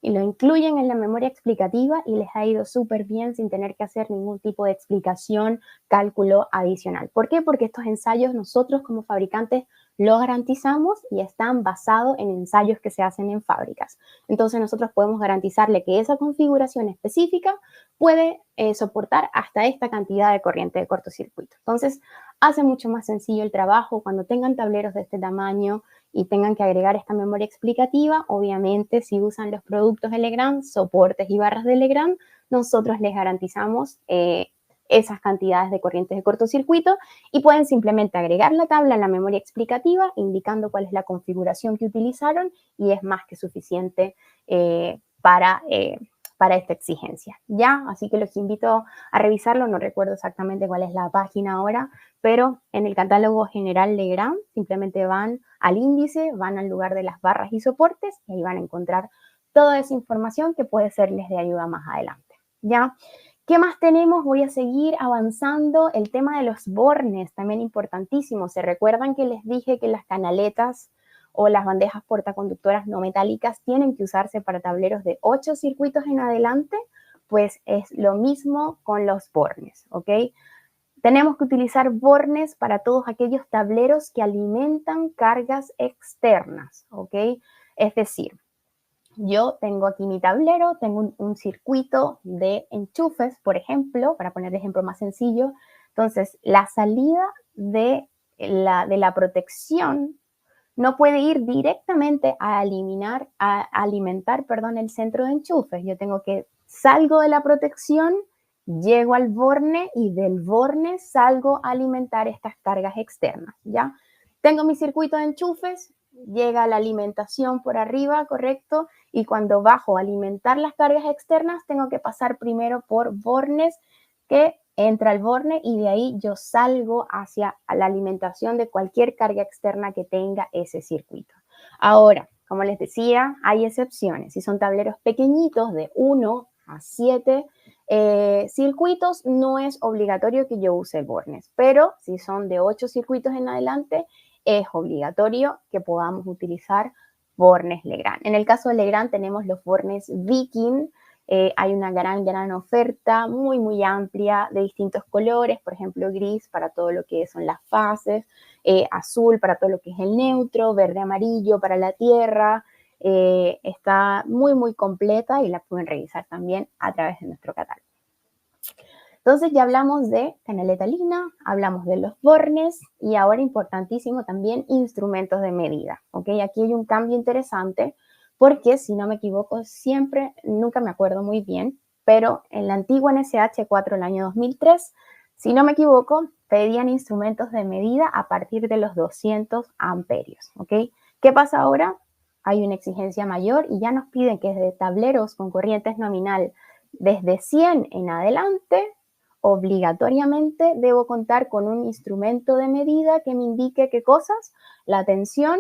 y lo incluyen en la memoria explicativa y les ha ido súper bien sin tener que hacer ningún tipo de explicación, cálculo adicional. ¿Por qué? Porque estos ensayos nosotros como fabricantes lo garantizamos y están basados en ensayos que se hacen en fábricas. Entonces nosotros podemos garantizarle que esa configuración específica puede soportar hasta esta cantidad de corriente de cortocircuito. Entonces hace mucho más sencillo el trabajo cuando tengan tableros de este tamaño y tengan que agregar esta memoria explicativa. Obviamente, si usan los productos de Legrand, soportes y barras de Legrand, nosotros les garantizamos esas cantidades de corrientes de cortocircuito y pueden simplemente agregar la tabla a la memoria explicativa indicando cuál es la configuración que utilizaron y es más que suficiente para esta exigencia, ¿ya? Así que los invito a revisarlo, no recuerdo exactamente cuál es la página ahora, pero en el catálogo general Legrand simplemente van al índice, van al lugar de las barras y soportes y ahí van a encontrar toda esa información que puede serles de ayuda más adelante, ¿ya? ¿Qué más tenemos? Voy a seguir avanzando. El tema de los bornes, también importantísimo. ¿Se recuerdan que les dije que las canaletas o las bandejas portaconductoras no metálicas tienen que usarse para tableros de 8 circuitos en adelante? Pues es lo mismo con los bornes, ¿ok? Tenemos que utilizar bornes para todos aquellos tableros que alimentan cargas externas, ¿ok? Es decir, yo tengo aquí mi tablero, tengo un circuito de enchufes, por ejemplo, para poner el ejemplo más sencillo. Entonces, la salida de la protección no puede ir directamente a alimentar, el centro de enchufes. Yo tengo que salgo de la protección, llego al borne y del borne salgo a alimentar estas cargas externas, ¿ya? Tengo mi circuito de enchufes, llega la alimentación por arriba, ¿correcto? Y cuando bajo a alimentar las cargas externas, tengo que pasar primero por bornes que entra al borne y de ahí yo salgo hacia la alimentación de cualquier carga externa que tenga ese circuito. Ahora, como les decía, hay excepciones. Si son tableros pequeñitos de 1 a 7 circuitos, no es obligatorio que yo use bornes, pero si son de 8 circuitos en adelante, es obligatorio que podamos utilizar bornes Legrand. En el caso de Legrand tenemos los bornes Viking. Hay una gran oferta muy amplia de distintos colores, por ejemplo gris para todo lo que son las fases, azul para todo lo que es el neutro, verde amarillo para la tierra. Está muy completa y la pueden revisar también a través de nuestro catálogo. Entonces ya hablamos de canaleta lina, hablamos de los bornes y ahora importantísimo también instrumentos de medida, ¿ok? Aquí hay un cambio interesante porque si no me equivoco siempre, nunca me acuerdo muy bien, pero en la antigua NSH 4 del año 2003, si no me equivoco, pedían instrumentos de medida a partir de los 200 amperios, ¿ok? ¿Qué pasa ahora? Hay una exigencia mayor y ya nos piden que desde tableros con corrientes nominal desde 100 en adelante, obligatoriamente debo contar con un instrumento de medida que me indique qué cosas, la tensión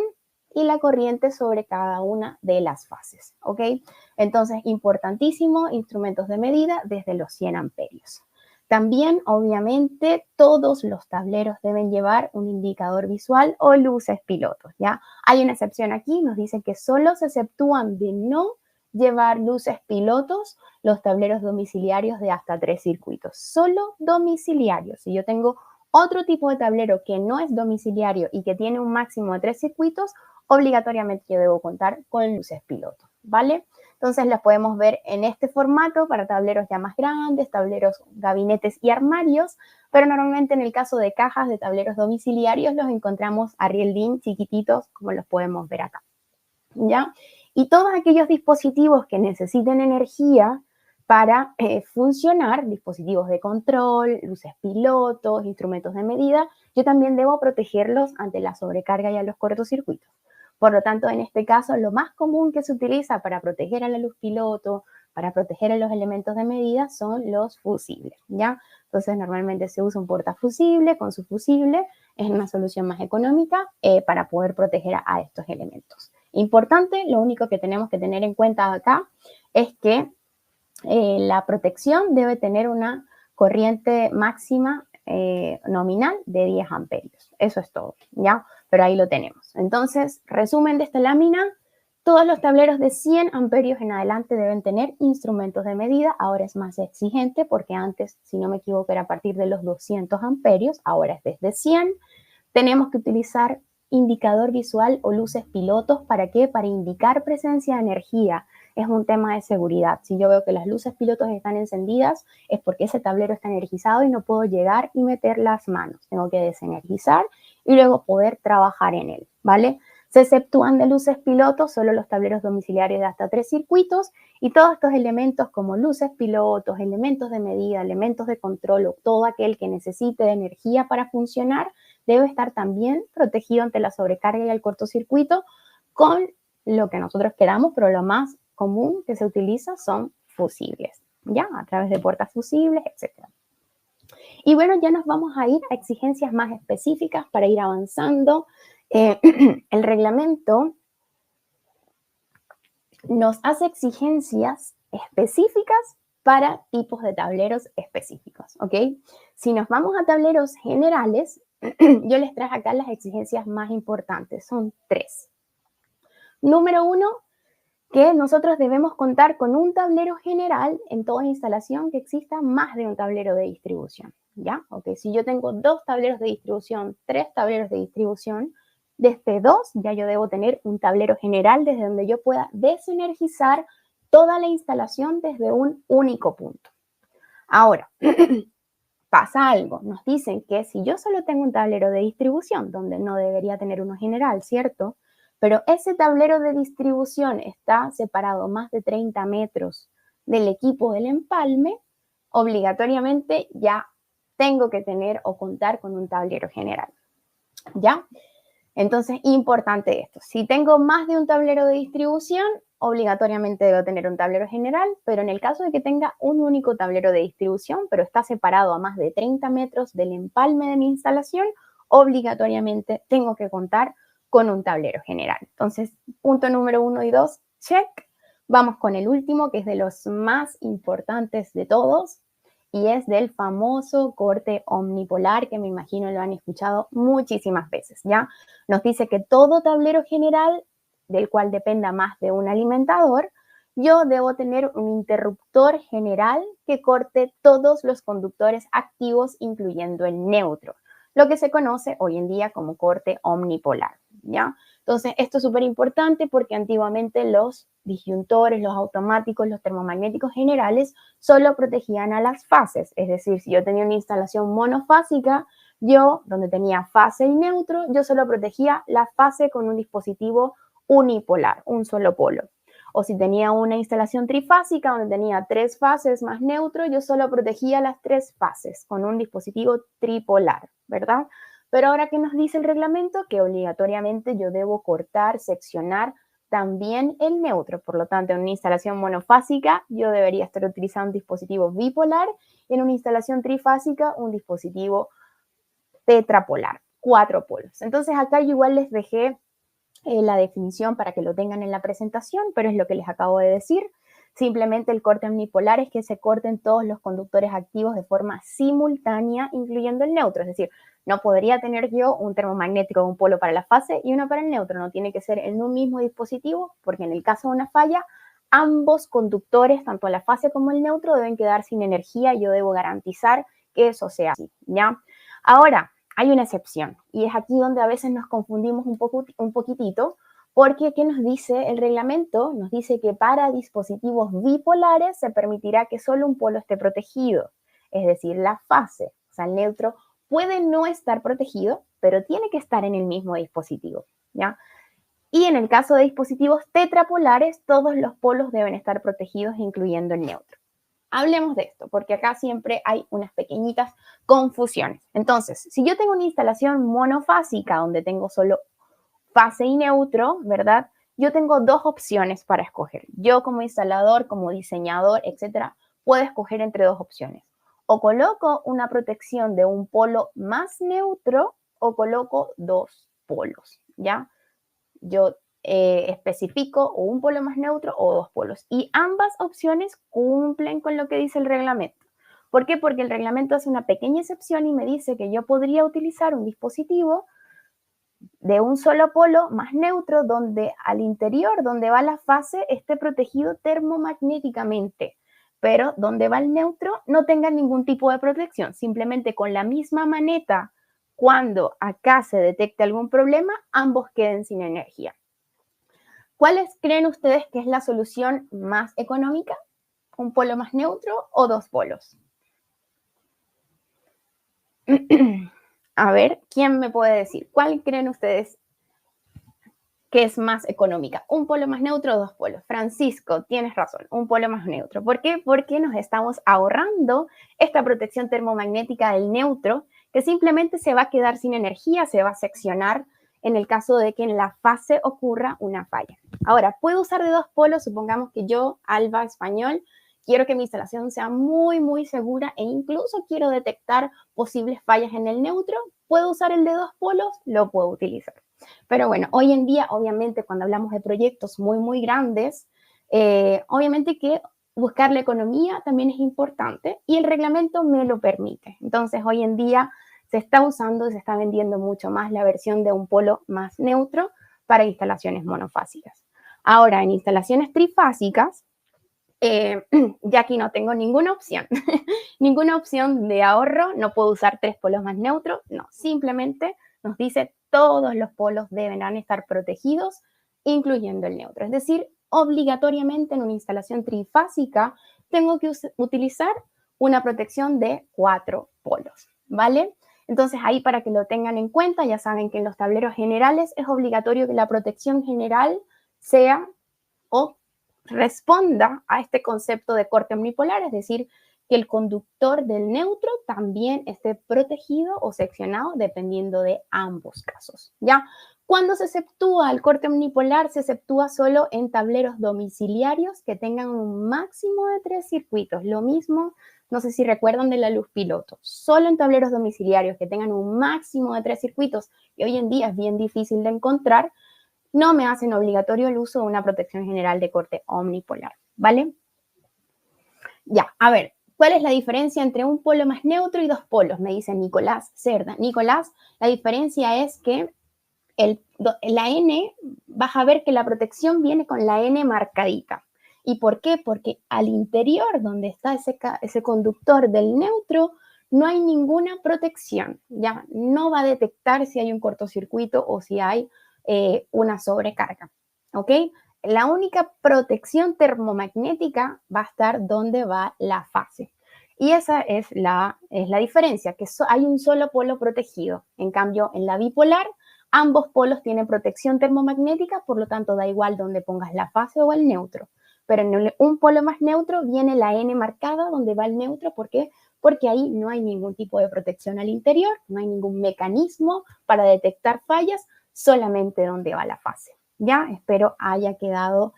y la corriente sobre cada una de las fases, ¿ok? Entonces, importantísimo, instrumentos de medida desde los 100 amperios. También, obviamente, todos los tableros deben llevar un indicador visual o luces pilotos, ¿ya? Hay una excepción aquí, nos dice que solo se exceptúan de no llevar luces pilotos los tableros domiciliarios de hasta 3 circuitos, solo domiciliarios. Si yo tengo otro tipo de tablero que no es domiciliario y que tiene un máximo de 3 circuitos, obligatoriamente yo debo contar con luces piloto, ¿vale? Entonces las podemos ver en este formato para tableros ya más grandes, tableros, gabinetes y armarios, pero normalmente en el caso de cajas de tableros domiciliarios los encontramos a rieldín chiquititos como los podemos ver acá, ¿ya? Y todos aquellos dispositivos que necesiten energía para funcionar, dispositivos de control, luces pilotos, instrumentos de medida, yo también debo protegerlos ante la sobrecarga y a los cortocircuitos. Por lo tanto, en este caso, lo más común que se utiliza para proteger a la luz piloto, para proteger a los elementos de medida, son los fusibles, ¿ya? Entonces, normalmente se usa un portafusible con su fusible, es una solución más económica para poder proteger a estos elementos. Importante, lo único que tenemos que tener en cuenta acá es que la protección debe tener una corriente máxima nominal de 10 amperios. Eso es todo, ¿ya? Pero ahí lo tenemos. Entonces, resumen de esta lámina, todos los tableros de 100 amperios en adelante deben tener instrumentos de medida. Ahora es más exigente porque antes, si no me equivoco, era a partir de los 200 amperios. Ahora es desde 100. Tenemos que utilizar indicador visual o luces pilotos. ¿Para qué? Para indicar presencia de energía. Es un tema de seguridad. Si yo veo que las luces pilotos están encendidas, es porque ese tablero está energizado y no puedo llegar y meter las manos. Tengo que desenergizar y luego poder trabajar en él, ¿vale? Se exceptúan de luces pilotos solo los tableros domiciliarios de hasta 3 circuitos y todos estos elementos como luces pilotos, elementos de medida, elementos de control o todo aquel que necesite de energía para funcionar debe estar también protegido ante la sobrecarga y el cortocircuito con lo que nosotros queramos, pero lo más común que se utiliza son fusibles, ¿ya? A través de puertas fusibles, etc. Y bueno, ya nos vamos a ir a exigencias más específicas para ir avanzando. El reglamento nos hace exigencias específicas para tipos de tableros específicos, ¿ok? Si nos vamos a tableros generales, yo les traje acá las exigencias más importantes, son 3. Número 1, que nosotros debemos contar con un tablero general en toda instalación que exista más de un tablero de distribución, ¿ya? Ok, si yo tengo 2 tableros de distribución, 3 tableros de distribución, desde 2 ya yo debo tener un tablero general desde donde yo pueda desenergizar toda la instalación desde un único punto. Ahora, pasa algo, nos dicen que si yo solo tengo un tablero de distribución, donde no debería tener uno general, ¿cierto? Pero ese tablero de distribución está separado más de 30 metros del equipo del empalme, obligatoriamente ya tengo que tener o contar con un tablero general, ¿ya? Entonces, importante esto. Si tengo más de un tablero de distribución, obligatoriamente debo tener un tablero general, pero en el caso de que tenga un único tablero de distribución, pero está separado a más de 30 metros del empalme de mi instalación, obligatoriamente tengo que contar con un tablero general. Entonces, punto número 1 y 2, check. Vamos con el último, que es de los más importantes de todos, y es del famoso corte omnipolar, que me imagino lo han escuchado muchísimas veces, ¿ya? Nos dice que todo tablero general del cual dependa más de un alimentador, yo debo tener un interruptor general que corte todos los conductores activos, incluyendo el neutro, lo que se conoce hoy en día como corte omnipolar, ¿ya? Entonces, esto es súper importante porque antiguamente los disyuntores, los automáticos, los termomagnéticos generales solo protegían a las fases, es decir, si yo tenía una instalación monofásica, yo, donde tenía fase y neutro, yo solo protegía la fase con un dispositivo unipolar, un solo polo. O si tenía una instalación trifásica donde tenía 3 fases más neutro, yo solo protegía las 3 fases con un dispositivo tripolar, ¿verdad? Pero ahora, ¿qué nos dice el reglamento? Que obligatoriamente yo debo cortar, seccionar también el neutro. Por lo tanto, en una instalación monofásica yo debería estar utilizando un dispositivo bipolar y en una instalación trifásica un dispositivo tetrapolar, 4 polos. Entonces acá yo igual les dejé la definición para que lo tengan en la presentación, pero es lo que les acabo de decir. Simplemente el corte omnipolar es que se corten todos los conductores activos de forma simultánea, incluyendo el neutro. Es decir, no podría tener yo un termomagnético, un polo para la fase y uno para el neutro. No tiene que ser en un mismo dispositivo, porque en el caso de una falla, ambos conductores, tanto la fase como el neutro, deben quedar sin energía y yo debo garantizar que eso sea así, ¿ya? Ahora, hay una excepción y es aquí donde a veces nos confundimos un poquitito, porque ¿qué nos dice el reglamento? Nos dice que para dispositivos bipolares se permitirá que solo un polo esté protegido, es decir, la fase, o sea, el neutro puede no estar protegido, pero tiene que estar en el mismo dispositivo, ¿ya? Y en el caso de dispositivos tetrapolares, todos los polos deben estar protegidos, incluyendo el neutro. hablemos de esto, porque acá siempre hay unas pequeñitas confusiones. Entonces, si yo tengo una instalación monofásica donde tengo solo fase y neutro, ¿verdad? Yo tengo dos opciones para escoger. Yo como instalador, como diseñador, etcétera, puedo escoger entre dos opciones. O coloco una protección de un polo más neutro o coloco dos polos, ¿ya? Yo especifico o un polo más neutro o dos polos. Y ambas opciones cumplen con lo que dice el reglamento. ¿Por qué? Porque el reglamento hace una pequeña excepción y me dice que yo podría utilizar un dispositivo de un solo polo más neutro donde al interior, donde va la fase, esté protegido termomagnéticamente, pero donde va el neutro no tenga ningún tipo de protección, simplemente con la misma maneta, cuando acá se detecte algún problema, ambos queden sin energía. ¿Cuáles creen ustedes que es la solución más económica? ¿Un polo más neutro o dos polos? A ver, ¿quién me puede decir? ¿Cuál creen ustedes que es más económica? ¿Un polo más neutro o dos polos? Francisco, tienes razón, un polo más neutro. ¿Por qué? Porque nos estamos ahorrando esta protección termomagnética del neutro, que simplemente se va a quedar sin energía, se va a seccionar en el caso de que en la fase ocurra una falla. Ahora, ¿puedo usar de dos polos? Supongamos que yo, Alba Español, quiero que mi instalación sea muy, muy segura e incluso quiero detectar posibles fallas en el neutro. ¿Puedo usar el de dos polos? Lo puedo utilizar. Pero bueno, hoy en día, obviamente, cuando hablamos de proyectos muy, muy grandes, obviamente que buscar la economía también es importante y el reglamento me lo permite. Entonces, hoy en día se está usando y se está vendiendo mucho más la versión de un polo más neutro para instalaciones monofásicas. Ahora, en instalaciones trifásicas, ya aquí no tengo ninguna opción, ninguna opción de ahorro, no puedo usar tres polos más neutros, no, simplemente nos dice todos los polos deberán estar protegidos, incluyendo el neutro. Es decir, obligatoriamente en una instalación trifásica tengo que utilizar una protección de 4 polos, ¿vale? Entonces ahí para que lo tengan en cuenta, ya saben que en los tableros generales es obligatorio que la protección general sea o responda a este concepto de corte omnipolar, es decir, que el conductor del neutro también esté protegido o seccionado dependiendo de ambos casos, ¿ya? Cuando se exceptúa el corte omnipolar, se exceptúa solo en tableros domiciliarios que tengan un máximo de 3 circuitos. Lo mismo, no sé si recuerdan de la luz piloto, solo en tableros domiciliarios que tengan un máximo de 3 circuitos, y hoy en día es bien difícil de encontrar, no me hacen obligatorio el uso de una protección general de corte omnipolar, ¿vale? Ya, a ver, ¿cuál es la diferencia entre un polo más neutro y dos polos? Me dice Nicolás Cerda. Nicolás, la diferencia es que la N, vas a ver que la protección viene con la N marcadita. ¿Y por qué? Porque al interior, donde está ese conductor del neutro, no hay ninguna protección, ya no va a detectar si hay un cortocircuito o si hay una sobrecarga, ¿ok? La única protección termomagnética va a estar donde va la fase. Y esa es la diferencia, que hay un solo polo protegido. En cambio, en la bipolar, ambos polos tienen protección termomagnética, por lo tanto, da igual donde pongas la fase o el neutro. Pero en un polo más neutro viene la N marcada donde va el neutro. ¿Por qué? Porque ahí no hay ningún tipo de protección al interior, no hay ningún mecanismo para detectar fallas, solamente donde va la fase. Ya, espero haya quedado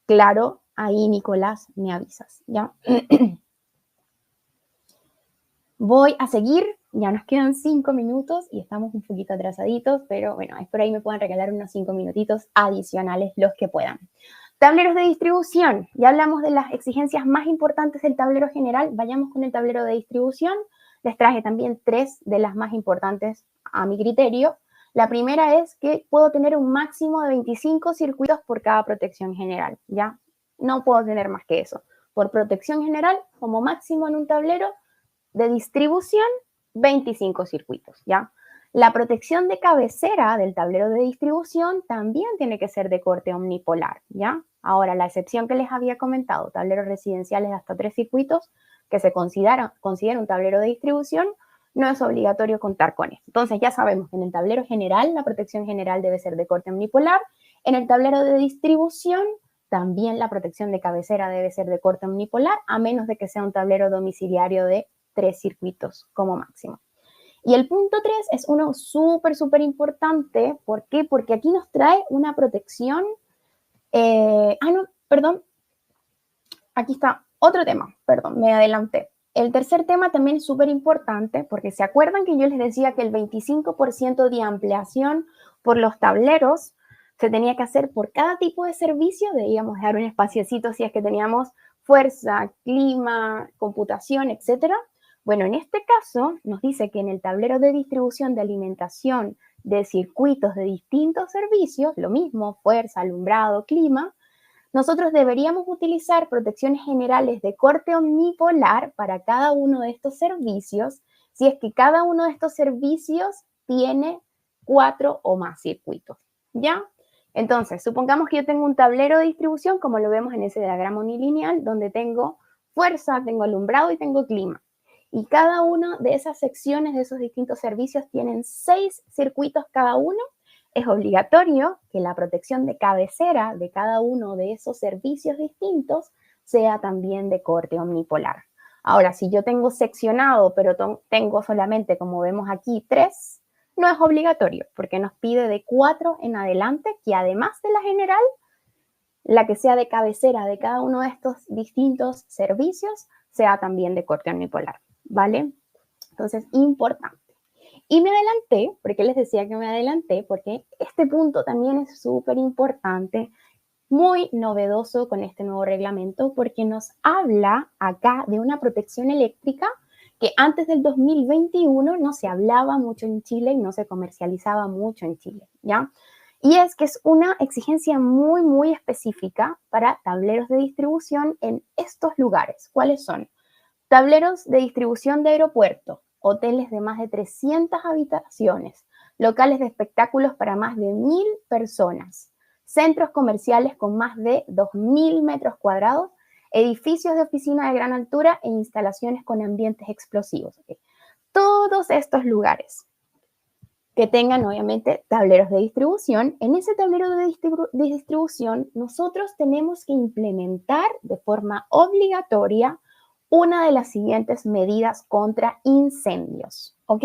claro. Ahí, Nicolás, me avisas, ¿ya? Voy a seguir, ya nos quedan 5 minutos y estamos un poquito atrasaditos, pero bueno, espero ahí me puedan regalar unos 5 minutitos adicionales los que puedan. Tableros de distribución, ya hablamos de las exigencias más importantes del tablero general, vayamos con el tablero de distribución. Les traje también 3 de las más importantes a mi criterio. La primera es que puedo tener un máximo de 25 circuitos por cada protección general, ¿ya? No puedo tener más que eso. Por protección general, como máximo en un tablero de distribución, 25 circuitos, ¿ya? La protección de cabecera del tablero de distribución también tiene que ser de corte omnipolar, ¿ya? Ahora, la excepción que les había comentado, tableros residenciales de hasta 3 circuitos, que se considera un tablero de distribución, no es obligatorio contar con esto. Entonces, ya sabemos que en el tablero general, la protección general debe ser de corte omnipolar. En el tablero de distribución, también la protección de cabecera debe ser de corte omnipolar, a menos de que sea un tablero domiciliario de 3 circuitos como máximo. Y el punto 3 es uno súper importante. ¿Por qué? Porque aquí nos trae una protección. Aquí está otro tema, perdón, me adelanté. El tercer tema también es súper importante porque se acuerdan que yo les decía que el 25% de ampliación por los tableros se tenía que hacer por cada tipo de servicio. Debíamos dejar un espaciecito si es que teníamos fuerza, clima, computación, etcétera. Bueno, en este caso nos dice que en el tablero de distribución de alimentación de circuitos de distintos servicios, lo mismo, fuerza, alumbrado, clima, nosotros deberíamos utilizar protecciones generales de corte omnipolar para cada uno de estos servicios, si es que cada uno de estos servicios tiene 4 o más circuitos, ¿ya? Entonces, supongamos que yo tengo un tablero de distribución, como lo vemos en ese diagrama unilineal, donde tengo fuerza, tengo alumbrado y tengo clima. Y cada una de esas secciones de esos distintos servicios tienen 6 circuitos cada uno. Es obligatorio que la protección de cabecera de cada uno de esos servicios distintos sea también de corte omnipolar. Ahora, si yo tengo seccionado, pero tengo solamente, como vemos aquí, 3, no es obligatorio, porque nos pide de 4 en adelante, que además de la general, la que sea de cabecera de cada uno de estos distintos servicios sea también de corte omnipolar, ¿vale? Entonces, importante. Y me adelanté, porque les decía que me adelanté, porque este punto también es súper importante, muy novedoso con este nuevo reglamento, porque nos habla acá de una protección eléctrica que antes del 2021 no se hablaba mucho en Chile y no se comercializaba mucho en Chile, ¿ya? Y es que es una exigencia muy específica para tableros de distribución en estos lugares. ¿Cuáles son? Tableros de distribución de aeropuerto, hoteles de más de 300 habitaciones, locales de espectáculos para más de 1.000 personas, centros comerciales con más de 2.000 metros cuadrados, edificios de oficina de gran altura e instalaciones con ambientes explosivos. ¿Okay? Todos estos lugares que tengan obviamente tableros de distribución, en ese tablero de distribución nosotros tenemos que implementar de forma obligatoria una de las siguientes medidas contra incendios, ¿ok?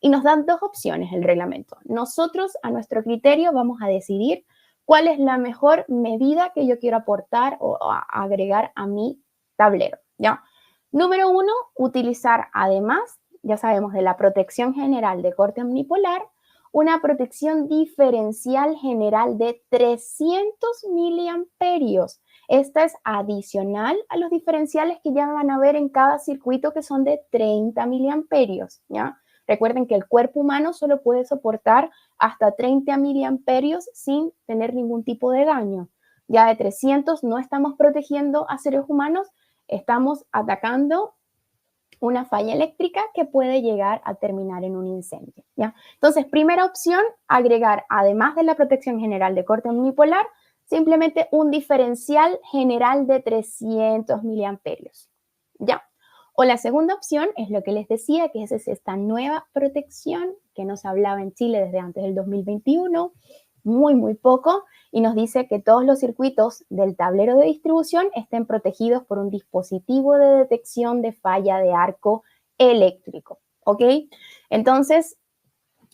Y nos dan 2 opciones el reglamento. Nosotros, a nuestro criterio, vamos a decidir cuál es la mejor medida que yo quiero aportar o agregar a mi tablero, ¿ya? Número 1, utilizar además, ya sabemos, de la protección general de corte omnipolar, una protección diferencial general de 300 miliamperios. Esta es adicional a los diferenciales que ya van a ver en cada circuito, que son de 30 miliamperios, ¿ya? Recuerden que el cuerpo humano solo puede soportar hasta 30 miliamperios sin tener ningún tipo de daño. Ya de 300 no estamos protegiendo a seres humanos, estamos atacando una falla eléctrica que puede llegar a terminar en un incendio, ¿ya? Entonces, primera opción, agregar, además de la protección general de corte omnipolar, simplemente un diferencial general de 300 miliamperios, ¿ya? O la segunda opción es lo que les decía, que es esta nueva protección que nos hablaba en Chile desde antes del 2021, muy poco, y nos dice que todos los circuitos del tablero de distribución estén protegidos por un dispositivo de detección de falla de arco eléctrico, ¿ok? Entonces,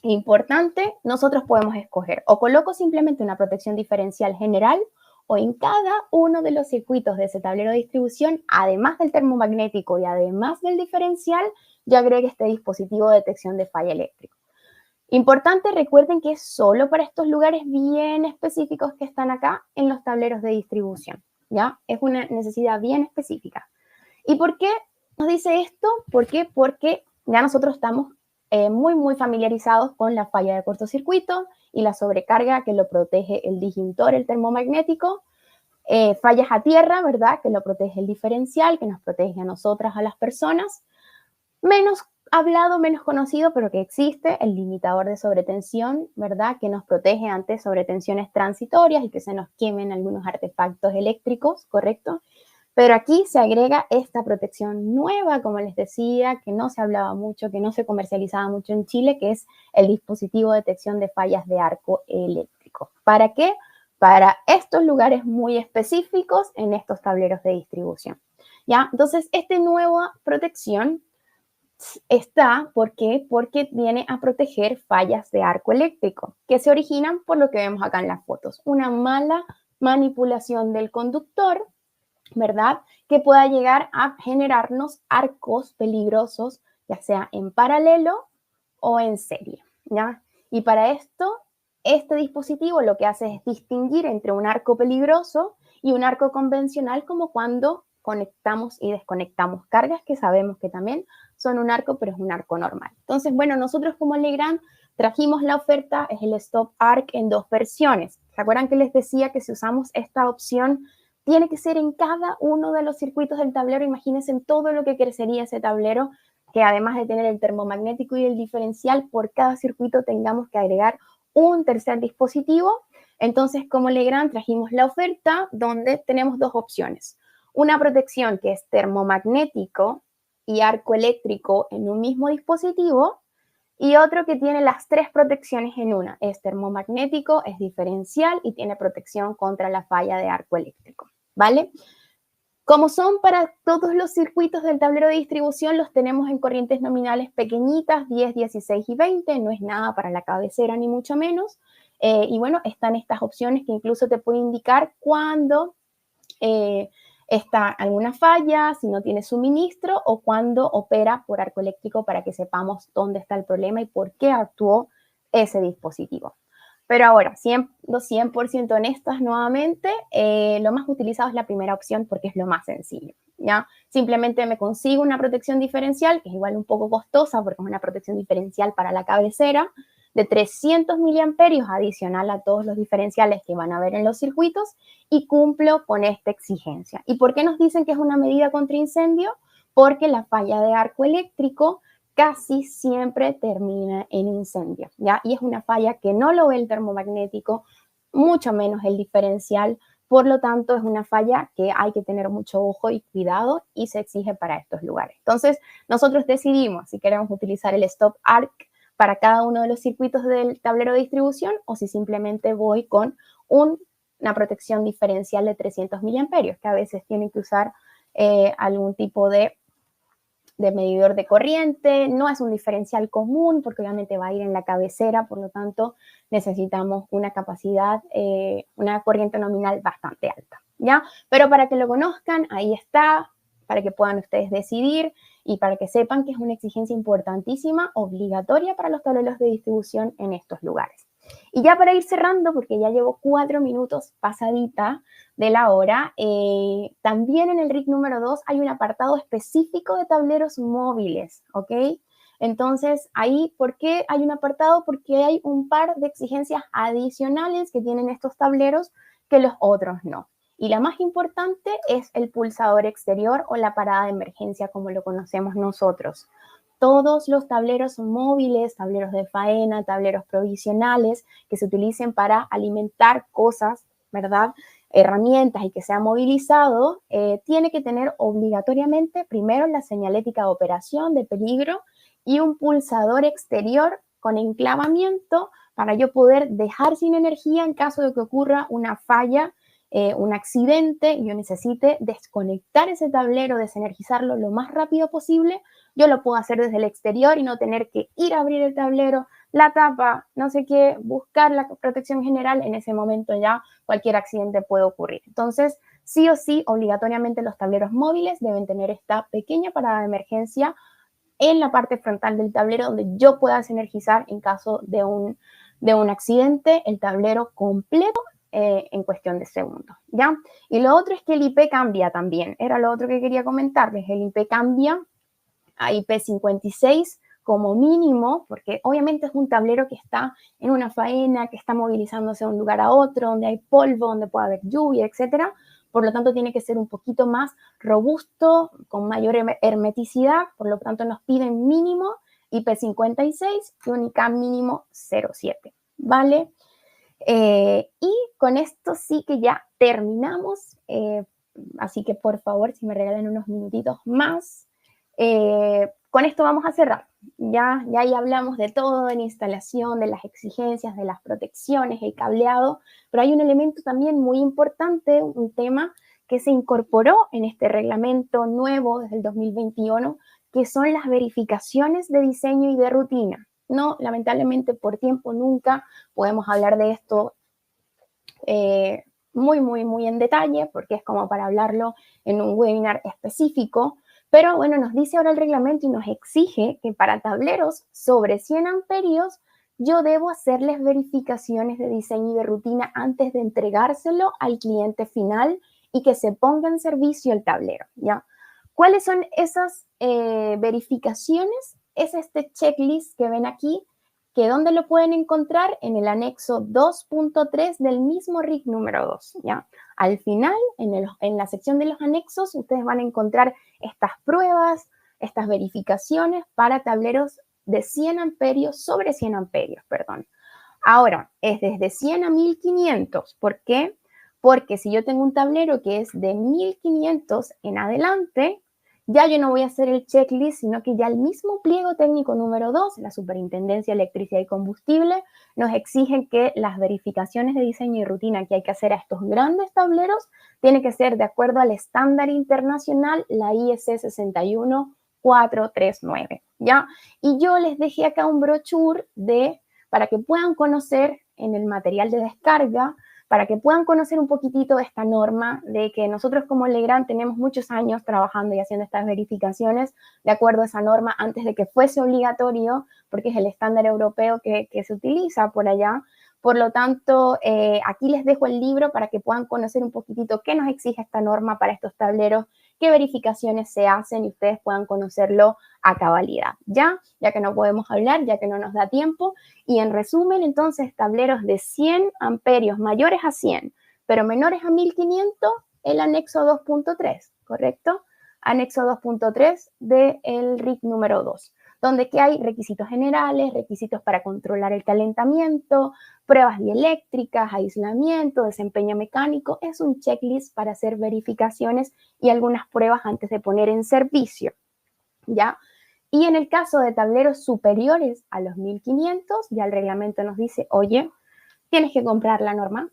importante, nosotros podemos escoger o coloco simplemente una protección diferencial general o en cada uno de los circuitos de ese tablero de distribución, además del termomagnético y además del diferencial, yo agregue este dispositivo de detección de falla eléctrico. Importante, recuerden que es solo para estos lugares bien específicos que están acá en los tableros de distribución, ¿ya? Es una necesidad bien específica. ¿Y por qué nos dice esto? ¿Por qué? Porque ya nosotros estamos muy familiarizados con la falla de cortocircuito y la sobrecarga que lo protege el disyuntor, el termomagnético, fallas a tierra, ¿verdad? Que lo protege el diferencial, que nos protege a nosotras, a las personas. Menos hablado, menos conocido, pero que existe, el limitador de sobretensión, ¿verdad? Que nos protege ante sobretensiones transitorias y que se nos quemen algunos artefactos eléctricos, ¿correcto? Pero aquí se agrega esta protección nueva, como les decía, que no se hablaba mucho, que no se comercializaba mucho en Chile, que es el dispositivo de detección de fallas de arco eléctrico. ¿Para qué? para estos lugares muy específicos en estos tableros de distribución. ¿Ya? Entonces, esta nueva protección está, ¿por qué? Porque viene a proteger fallas de arco eléctrico que se originan por lo que vemos acá en las fotos. Una mala manipulación del conductor, ¿verdad? Que pueda llegar a generarnos arcos peligrosos, ya sea en paralelo o en serie, ¿ya? Y para esto, este dispositivo lo que hace es distinguir entre un arco peligroso y un arco convencional, como cuando conectamos y desconectamos cargas, que sabemos que también son un arco, pero es un arco normal. Entonces, bueno, nosotros como Legrand trajimos la oferta, es el Stop Arc en dos versiones. ¿Se acuerdan que les decía que si usamos esta opción tiene que ser en cada uno de los circuitos del tablero? Imagínense en todo lo que crecería ese tablero, que además de tener el termomagnético y el diferencial, por cada circuito tengamos que agregar un tercer dispositivo. Entonces, como Legrand, trajimos la oferta donde tenemos dos opciones. Una protección que es termomagnético y arco eléctrico en un mismo dispositivo, y otro que tiene las tres protecciones en una. Es termomagnético, es diferencial y tiene protección contra la falla de arco eléctrico, ¿vale? Como son para todos los circuitos del tablero de distribución, los tenemos en corrientes nominales pequeñitas, 10, 16 y 20, no es nada para la cabecera ni mucho menos. Y bueno, están estas opciones que incluso te pueden indicar cuándo está alguna falla, si no tiene suministro o cuando opera por arco eléctrico, para que sepamos dónde está el problema y por qué actuó ese dispositivo. Pero ahora, siendo 100% honestas nuevamente, lo más utilizado es la primera opción porque es lo más sencillo, ¿ya? Simplemente me consigo una protección diferencial, que es igual un poco costosa porque es una protección diferencial para la cabecera, de 300 miliamperios adicional a todos los diferenciales que van a ver en los circuitos, y cumplo con esta exigencia. ¿Y por qué nos dicen que es una medida contra incendio? Porque la falla de arco eléctrico casi siempre termina en incendio, ¿ya? Y es una falla que no lo ve el termomagnético, mucho menos el diferencial. Por lo tanto, es una falla que hay que tener mucho ojo y cuidado y se exige para estos lugares. Entonces, nosotros decidimos si queremos utilizar el Stop Arc para cada uno de los circuitos del tablero de distribución o si simplemente voy con una protección diferencial de 300 miliamperios, que a veces tienen que usar algún tipo de medidor de corriente. No es un diferencial común porque obviamente va a ir en la cabecera, por lo tanto necesitamos una capacidad, una corriente nominal bastante alta, ¿ya? Pero para que lo conozcan, ahí está, para que puedan ustedes decidir y para que sepan que es una exigencia importantísima, obligatoria para los tableros de distribución en estos lugares. Y ya para ir cerrando, porque ya llevo 4 minutos pasadita de la hora, también en el RIC número 2 hay un apartado específico de tableros móviles, ¿ok? Entonces, ahí, ¿por qué hay un apartado? Porque hay un par de exigencias adicionales que tienen estos tableros que los otros no. Y la más importante es el pulsador exterior o la parada de emergencia, como lo conocemos nosotros. Todos los tableros móviles, tableros de faena, tableros provisionales que se utilicen para alimentar cosas, ¿verdad? Herramientas y que sea movilizado, tiene que tener obligatoriamente primero la señalética de operación de peligro y un pulsador exterior con enclavamiento para yo poder dejar sin energía en caso de que ocurra una falla, un accidente, y yo necesite desconectar ese tablero, desenergizarlo lo más rápido posible. Yo lo puedo hacer desde el exterior y no tener que ir a abrir el tablero, la tapa, no sé qué, buscar la protección general. En ese momento ya cualquier accidente puede ocurrir. Entonces, sí o sí, obligatoriamente los tableros móviles deben tener esta pequeña parada de emergencia en la parte frontal del tablero, donde yo pueda desenergizar en caso de un accidente el tablero completo en cuestión de segundos, ¿ya? Y lo otro es que el IP cambia también. Era lo otro que quería comentarles. El IP cambia a IP56 como mínimo, porque obviamente es un tablero que está en una faena, que está movilizándose de un lugar a otro, donde hay polvo, donde puede haber lluvia, etcétera. Por lo tanto, tiene que ser un poquito más robusto, con mayor hermeticidad. Por lo tanto, nos piden mínimo IP56 y un ICAM mínimo 0,7, ¿vale? Y con esto sí que ya terminamos. Así que por favor, si me regalan unos minutitos más, con esto vamos a cerrar. ya ahí hablamos de todo, de la instalación, de las exigencias, de las protecciones, el cableado, pero hay un elemento también muy importante, un tema que se incorporó en este reglamento nuevo desde el 2021, que son las verificaciones de diseño y de rutina. No, lamentablemente por tiempo nunca podemos hablar de esto muy en detalle, porque es como para hablarlo en un webinar específico, pero bueno, nos dice ahora el reglamento y nos exige que para tableros sobre 100 amperios yo debo hacerles verificaciones de diseño y de rutina antes de entregárselo al cliente final y que se ponga en servicio el tablero, ¿ya? ¿Cuáles son esas verificaciones? Es este checklist que ven aquí, que ¿dónde lo pueden encontrar? En el anexo 2.3 del mismo RIC número 2, ¿ya? Al final, en la sección de los anexos, ustedes van a encontrar estas pruebas, estas verificaciones para tableros de 100 amperios, sobre 100 amperios, perdón. Ahora, es desde 100 a 1500. ¿Por qué? Porque si yo tengo un tablero que es de 1500 en adelante, ya yo no voy a hacer el checklist, sino que ya el mismo pliego técnico número 2, la Superintendencia de Electricidad y Combustible, nos exigen que las verificaciones de diseño y rutina que hay que hacer a estos grandes tableros tiene que ser de acuerdo al estándar internacional, la IEC 61439, ¿ya? Y yo les dejé acá un brochure para que puedan conocer en el material de descarga, para que puedan conocer un poquitito esta norma, de que nosotros como Legrand tenemos muchos años trabajando y haciendo estas verificaciones de acuerdo a esa norma antes de que fuese obligatorio, porque es el estándar europeo que se utiliza por allá. Por lo tanto, aquí les dejo el libro para que puedan conocer un poquitito qué nos exige esta norma para estos tableros, qué verificaciones se hacen y ustedes puedan conocerlo a cabalidad, ¿ya? Ya que no podemos hablar, ya que no nos da tiempo. Y en resumen, entonces, tableros de 100 amperios mayores a 100, pero menores a 1500, el anexo 2.3, ¿correcto? Anexo 2.3 del RIC número 2, donde que hay requisitos generales, requisitos para controlar el calentamiento, pruebas dieléctricas, aislamiento, desempeño mecánico. Es un checklist para hacer verificaciones y algunas pruebas antes de poner en servicio, ¿ya? Y en el caso de tableros superiores a los 1500, ya el reglamento nos dice, oye, tienes que comprar la norma,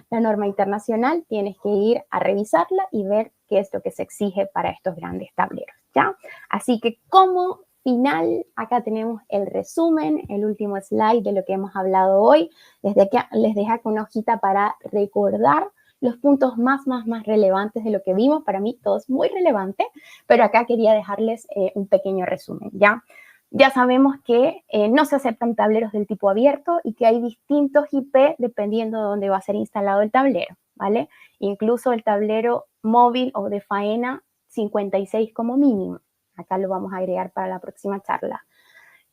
la norma internacional, tienes que ir a revisarla y ver qué es lo que se exige para estos grandes tableros, ¿ya? Así que como final, acá tenemos el resumen, el último slide de lo que hemos hablado hoy. Les dejé acá una hojita para recordar los puntos más relevantes de lo que vimos. Para mí todo es muy relevante, pero acá quería dejarles un pequeño resumen, ¿ya? Ya sabemos que no se aceptan tableros del tipo abierto y que hay distintos IP dependiendo de dónde va a ser instalado el tablero, ¿vale? Incluso el tablero móvil o de faena 56 como mínimo. Acá lo vamos a agregar para la próxima charla.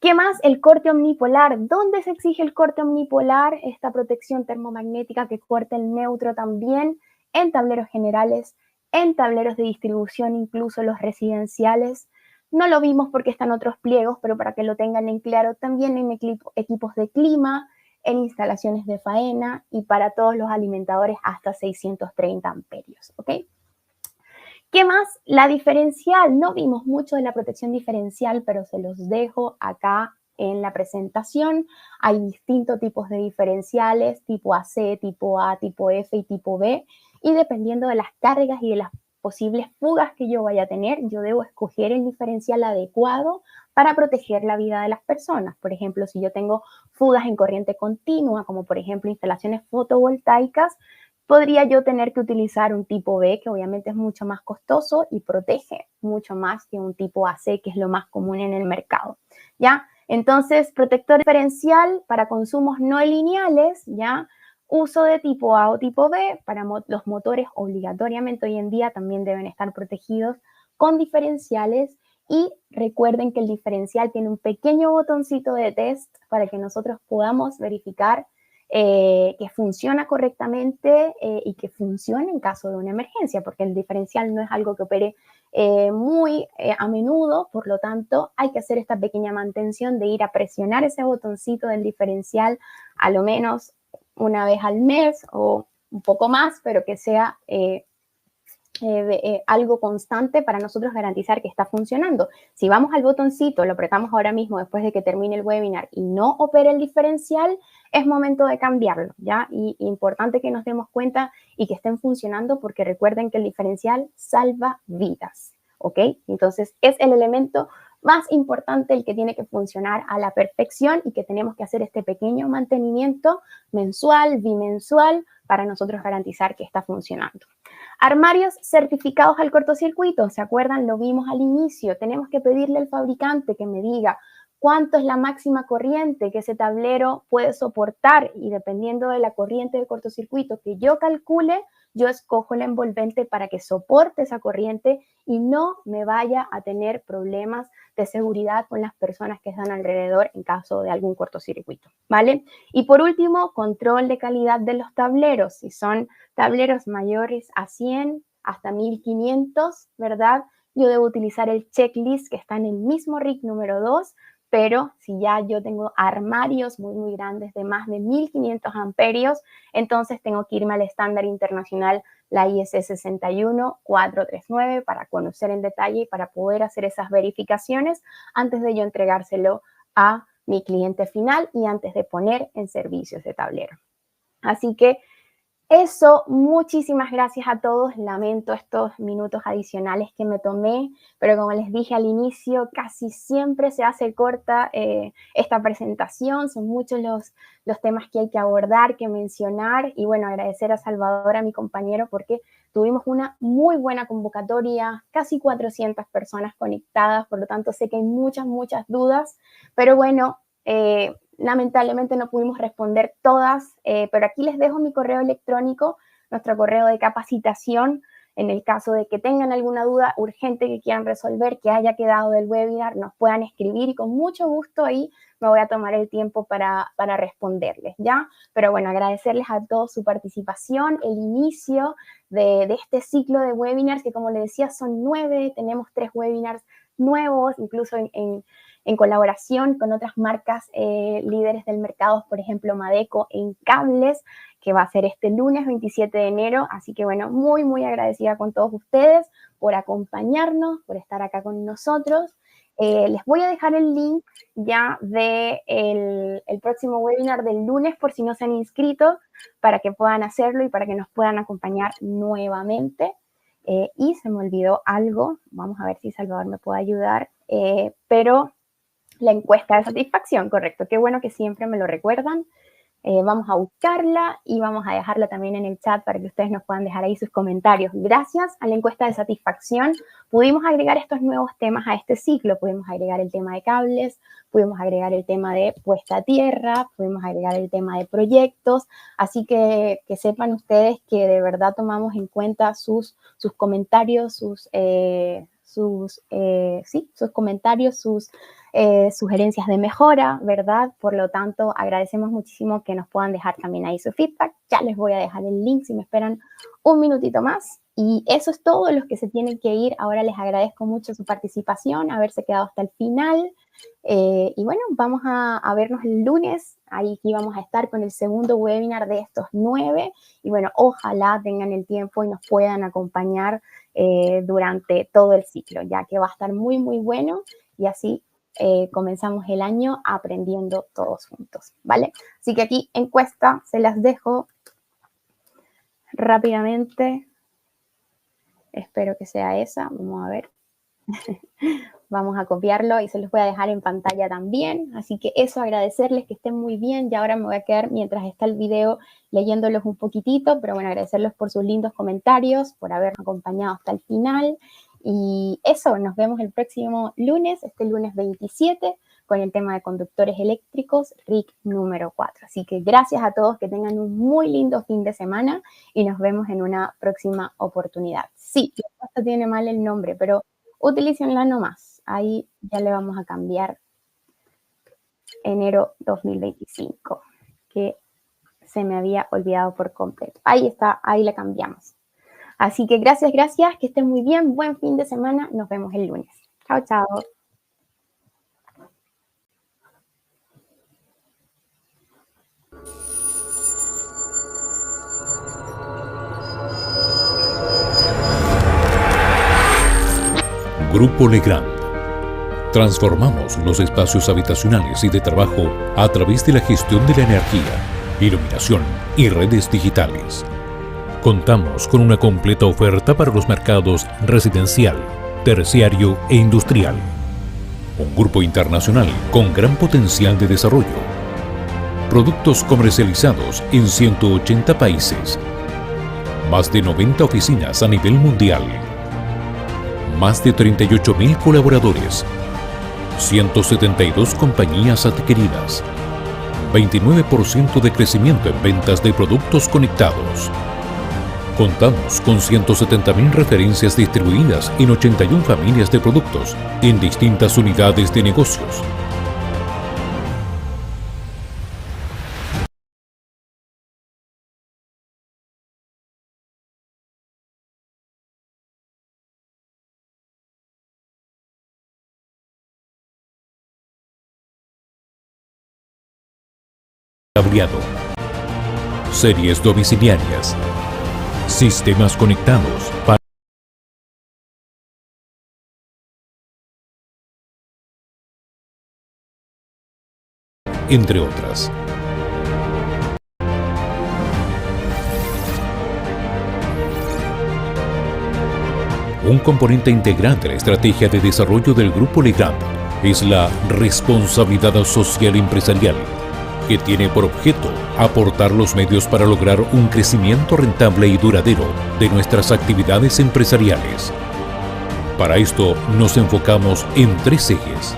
¿Qué más? El corte omnipolar. ¿Dónde se exige el corte omnipolar? Esta protección termomagnética que corta el neutro también en tableros generales, en tableros de distribución, incluso los residenciales. No lo vimos porque están otros pliegos, pero para que lo tengan en claro, también en equipos de clima, en instalaciones de faena y para todos los alimentadores hasta 630 amperios, ¿ok? ¿Qué más? La diferencial. No vimos mucho de la protección diferencial, pero se los dejo acá en la presentación. Hay distintos tipos de diferenciales, tipo AC, tipo A, tipo F y tipo B. Y dependiendo de las cargas y de las posibles fugas que yo vaya a tener, yo debo escoger el diferencial adecuado para proteger la vida de las personas. Por ejemplo, si yo tengo fugas en corriente continua, como por ejemplo instalaciones fotovoltaicas, podría yo tener que utilizar un tipo B, que obviamente es mucho más costoso y protege mucho más que un tipo AC, que es lo más común en el mercado, ¿ya? Entonces, protector diferencial para consumos no lineales, ¿ya? Uso de tipo A o tipo B, para los motores obligatoriamente hoy en día también deben estar protegidos con diferenciales. Y recuerden que el diferencial tiene un pequeño botoncito de test para que nosotros podamos verificar que funciona correctamente y que funcione en caso de una emergencia, porque el diferencial no es algo que opere muy a menudo, por lo tanto hay que hacer esta pequeña mantención de ir a presionar ese botoncito del diferencial a lo menos una vez al mes o un poco más, pero que sea algo constante para nosotros garantizar que está funcionando. Si vamos al botoncito, lo apretamos ahora mismo después de que termine el webinar y no opera el diferencial, es momento de cambiarlo, ¿ya? Y importante que nos demos cuenta y que estén funcionando porque recuerden que el diferencial salva vidas, ¿ok? Entonces, es el elemento más importante, el que tiene que funcionar a la perfección y que tenemos que hacer este pequeño mantenimiento mensual, bimensual, para nosotros garantizar que está funcionando. Armarios certificados al cortocircuito, ¿se acuerdan? Lo vimos al inicio. Tenemos que pedirle al fabricante que me diga cuánto es la máxima corriente que ese tablero puede soportar y dependiendo de la corriente de cortocircuito que yo calcule, yo escojo el envolvente para que soporte esa corriente y no me vaya a tener problemas de seguridad con las personas que están alrededor en caso de algún cortocircuito, ¿vale? Y por último, control de calidad de los tableros. Si son tableros mayores a 100 hasta 1500, ¿verdad? Yo debo utilizar el checklist que está en el mismo RIC número 2, pero si ya yo tengo armarios muy grandes de más de 1500 amperios, entonces tengo que irme al estándar internacional, la IEC 61439, para conocer en detalle y para poder hacer esas verificaciones antes de yo entregárselo a mi cliente final y antes de poner en servicio ese tablero. Así que eso, muchísimas gracias a todos. Lamento estos minutos adicionales que me tomé, pero como les dije al inicio, casi siempre se hace corta esta presentación. Son muchos los temas que hay que abordar, que mencionar. Y bueno, agradecer a Salvador, a mi compañero, porque tuvimos una muy buena convocatoria, casi 400 personas conectadas, por lo tanto sé que hay muchas dudas, pero bueno, lamentablemente no pudimos responder todas, pero aquí les dejo mi correo electrónico, nuestro correo de capacitación, en el caso de que tengan alguna duda urgente que quieran resolver, que haya quedado del webinar, nos puedan escribir y con mucho gusto ahí me voy a tomar el tiempo para responderles, ¿ya? Pero bueno, agradecerles a todos su participación, el inicio de este ciclo de webinars, que como les decía son 9, tenemos 3 webinars nuevos, incluso en colaboración con otras marcas líderes del mercado, por ejemplo, Madeco en cables, que va a ser este lunes 27 de enero. Así que bueno, muy agradecida con todos ustedes por acompañarnos, por estar acá con nosotros. Les voy a dejar el link ya de el próximo webinar del lunes por si no se han inscrito, para que puedan hacerlo y para que nos puedan acompañar nuevamente. Y se me olvidó algo, vamos a ver si Salvador me puede ayudar, pero la encuesta de satisfacción, correcto. Qué bueno que siempre me lo recuerdan. Vamos a buscarla y vamos a dejarla también en el chat para que ustedes nos puedan dejar ahí sus comentarios. Gracias a la encuesta de satisfacción pudimos agregar estos nuevos temas a este ciclo. Pudimos agregar el tema de cables, pudimos agregar el tema de puesta a tierra, pudimos agregar el tema de proyectos. Así que sepan ustedes que de verdad tomamos en cuenta sus comentarios, sus comentarios, sus sugerencias de mejora, ¿verdad? Por lo tanto, agradecemos muchísimo que nos puedan dejar también ahí su feedback. Ya les voy a dejar el link si me esperan un minutito más. Y eso es todo, los que se tienen que ir. Ahora les agradezco mucho su participación, haberse quedado hasta el final. Y bueno, vamos a vernos el lunes. Ahí vamos a estar con el segundo webinar de estos 9. Y bueno, ojalá tengan el tiempo y nos puedan acompañar durante todo el ciclo, ya que va a estar muy bueno. Y así comenzamos el año aprendiendo todos juntos, ¿vale? Así que aquí encuesta, se las dejo rápidamente. Espero que sea esa, vamos a ver. Vamos a copiarlo y se los voy a dejar en pantalla también. Así que eso, agradecerles que estén muy bien. Y ahora me voy a quedar mientras está el video leyéndolos un poquitito, pero bueno, agradecerles por sus lindos comentarios, por habernos acompañado hasta el final. Y eso, nos vemos el próximo lunes, este lunes 27, con el tema de conductores eléctricos, RIC número 4. Así que gracias a todos, que tengan un muy lindo fin de semana y nos vemos en una próxima oportunidad. Sí, la encuesta tiene mal el nombre, pero utilícenla nomás. Ahí ya le vamos a cambiar enero 2025, que se me había olvidado por completo. Ahí está, ahí la cambiamos. Así que gracias, que estén muy bien, buen fin de semana, nos vemos el lunes. Chao. Grupo Legrand. Transformamos los espacios habitacionales y de trabajo a través de la gestión de la energía, iluminación y redes digitales. Contamos con una completa oferta para los mercados residencial, terciario e industrial. Un grupo internacional con gran potencial de desarrollo. Productos comercializados en 180 países. Más de 90 oficinas a nivel mundial. Más de 38.000 colaboradores. 172 compañías adquiridas. 29% de crecimiento en ventas de productos conectados. Contamos con 170.000 referencias distribuidas en 81 familias de productos en distintas unidades de negocios. Cableado. Series domiciliarias. Sistemas conectados para entre otras. Un componente integral de la estrategia de desarrollo del Grupo Legrand es la responsabilidad social empresarial, que tiene por objeto aportar los medios para lograr un crecimiento rentable y duradero de nuestras actividades empresariales. Para esto nos enfocamos en 3 ejes: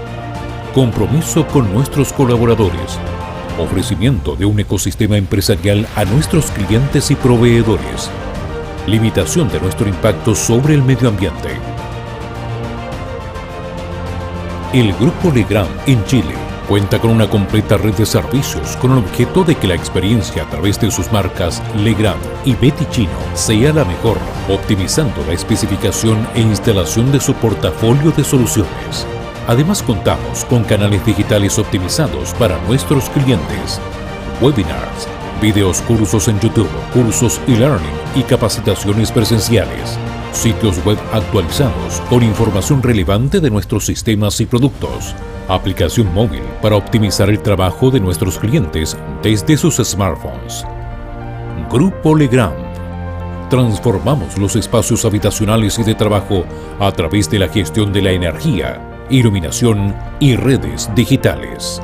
compromiso con nuestros colaboradores, ofrecimiento de un ecosistema empresarial a nuestros clientes y proveedores, limitación de nuestro impacto sobre el medio ambiente. El Grupo Legrand en Chile cuenta con una completa red de servicios con el objeto de que la experiencia a través de sus marcas Legrand y Betty Chino sea la mejor, optimizando la especificación e instalación de su portafolio de soluciones. Además, contamos con canales digitales optimizados para nuestros clientes, webinars, videos, cursos en YouTube, cursos e-learning y capacitaciones presenciales, sitios web actualizados con información relevante de nuestros sistemas y productos, aplicación móvil para optimizar el trabajo de nuestros clientes desde sus smartphones. Grupo Legrand. Transformamos los espacios habitacionales y de trabajo a través de la gestión de la energía, iluminación y redes digitales.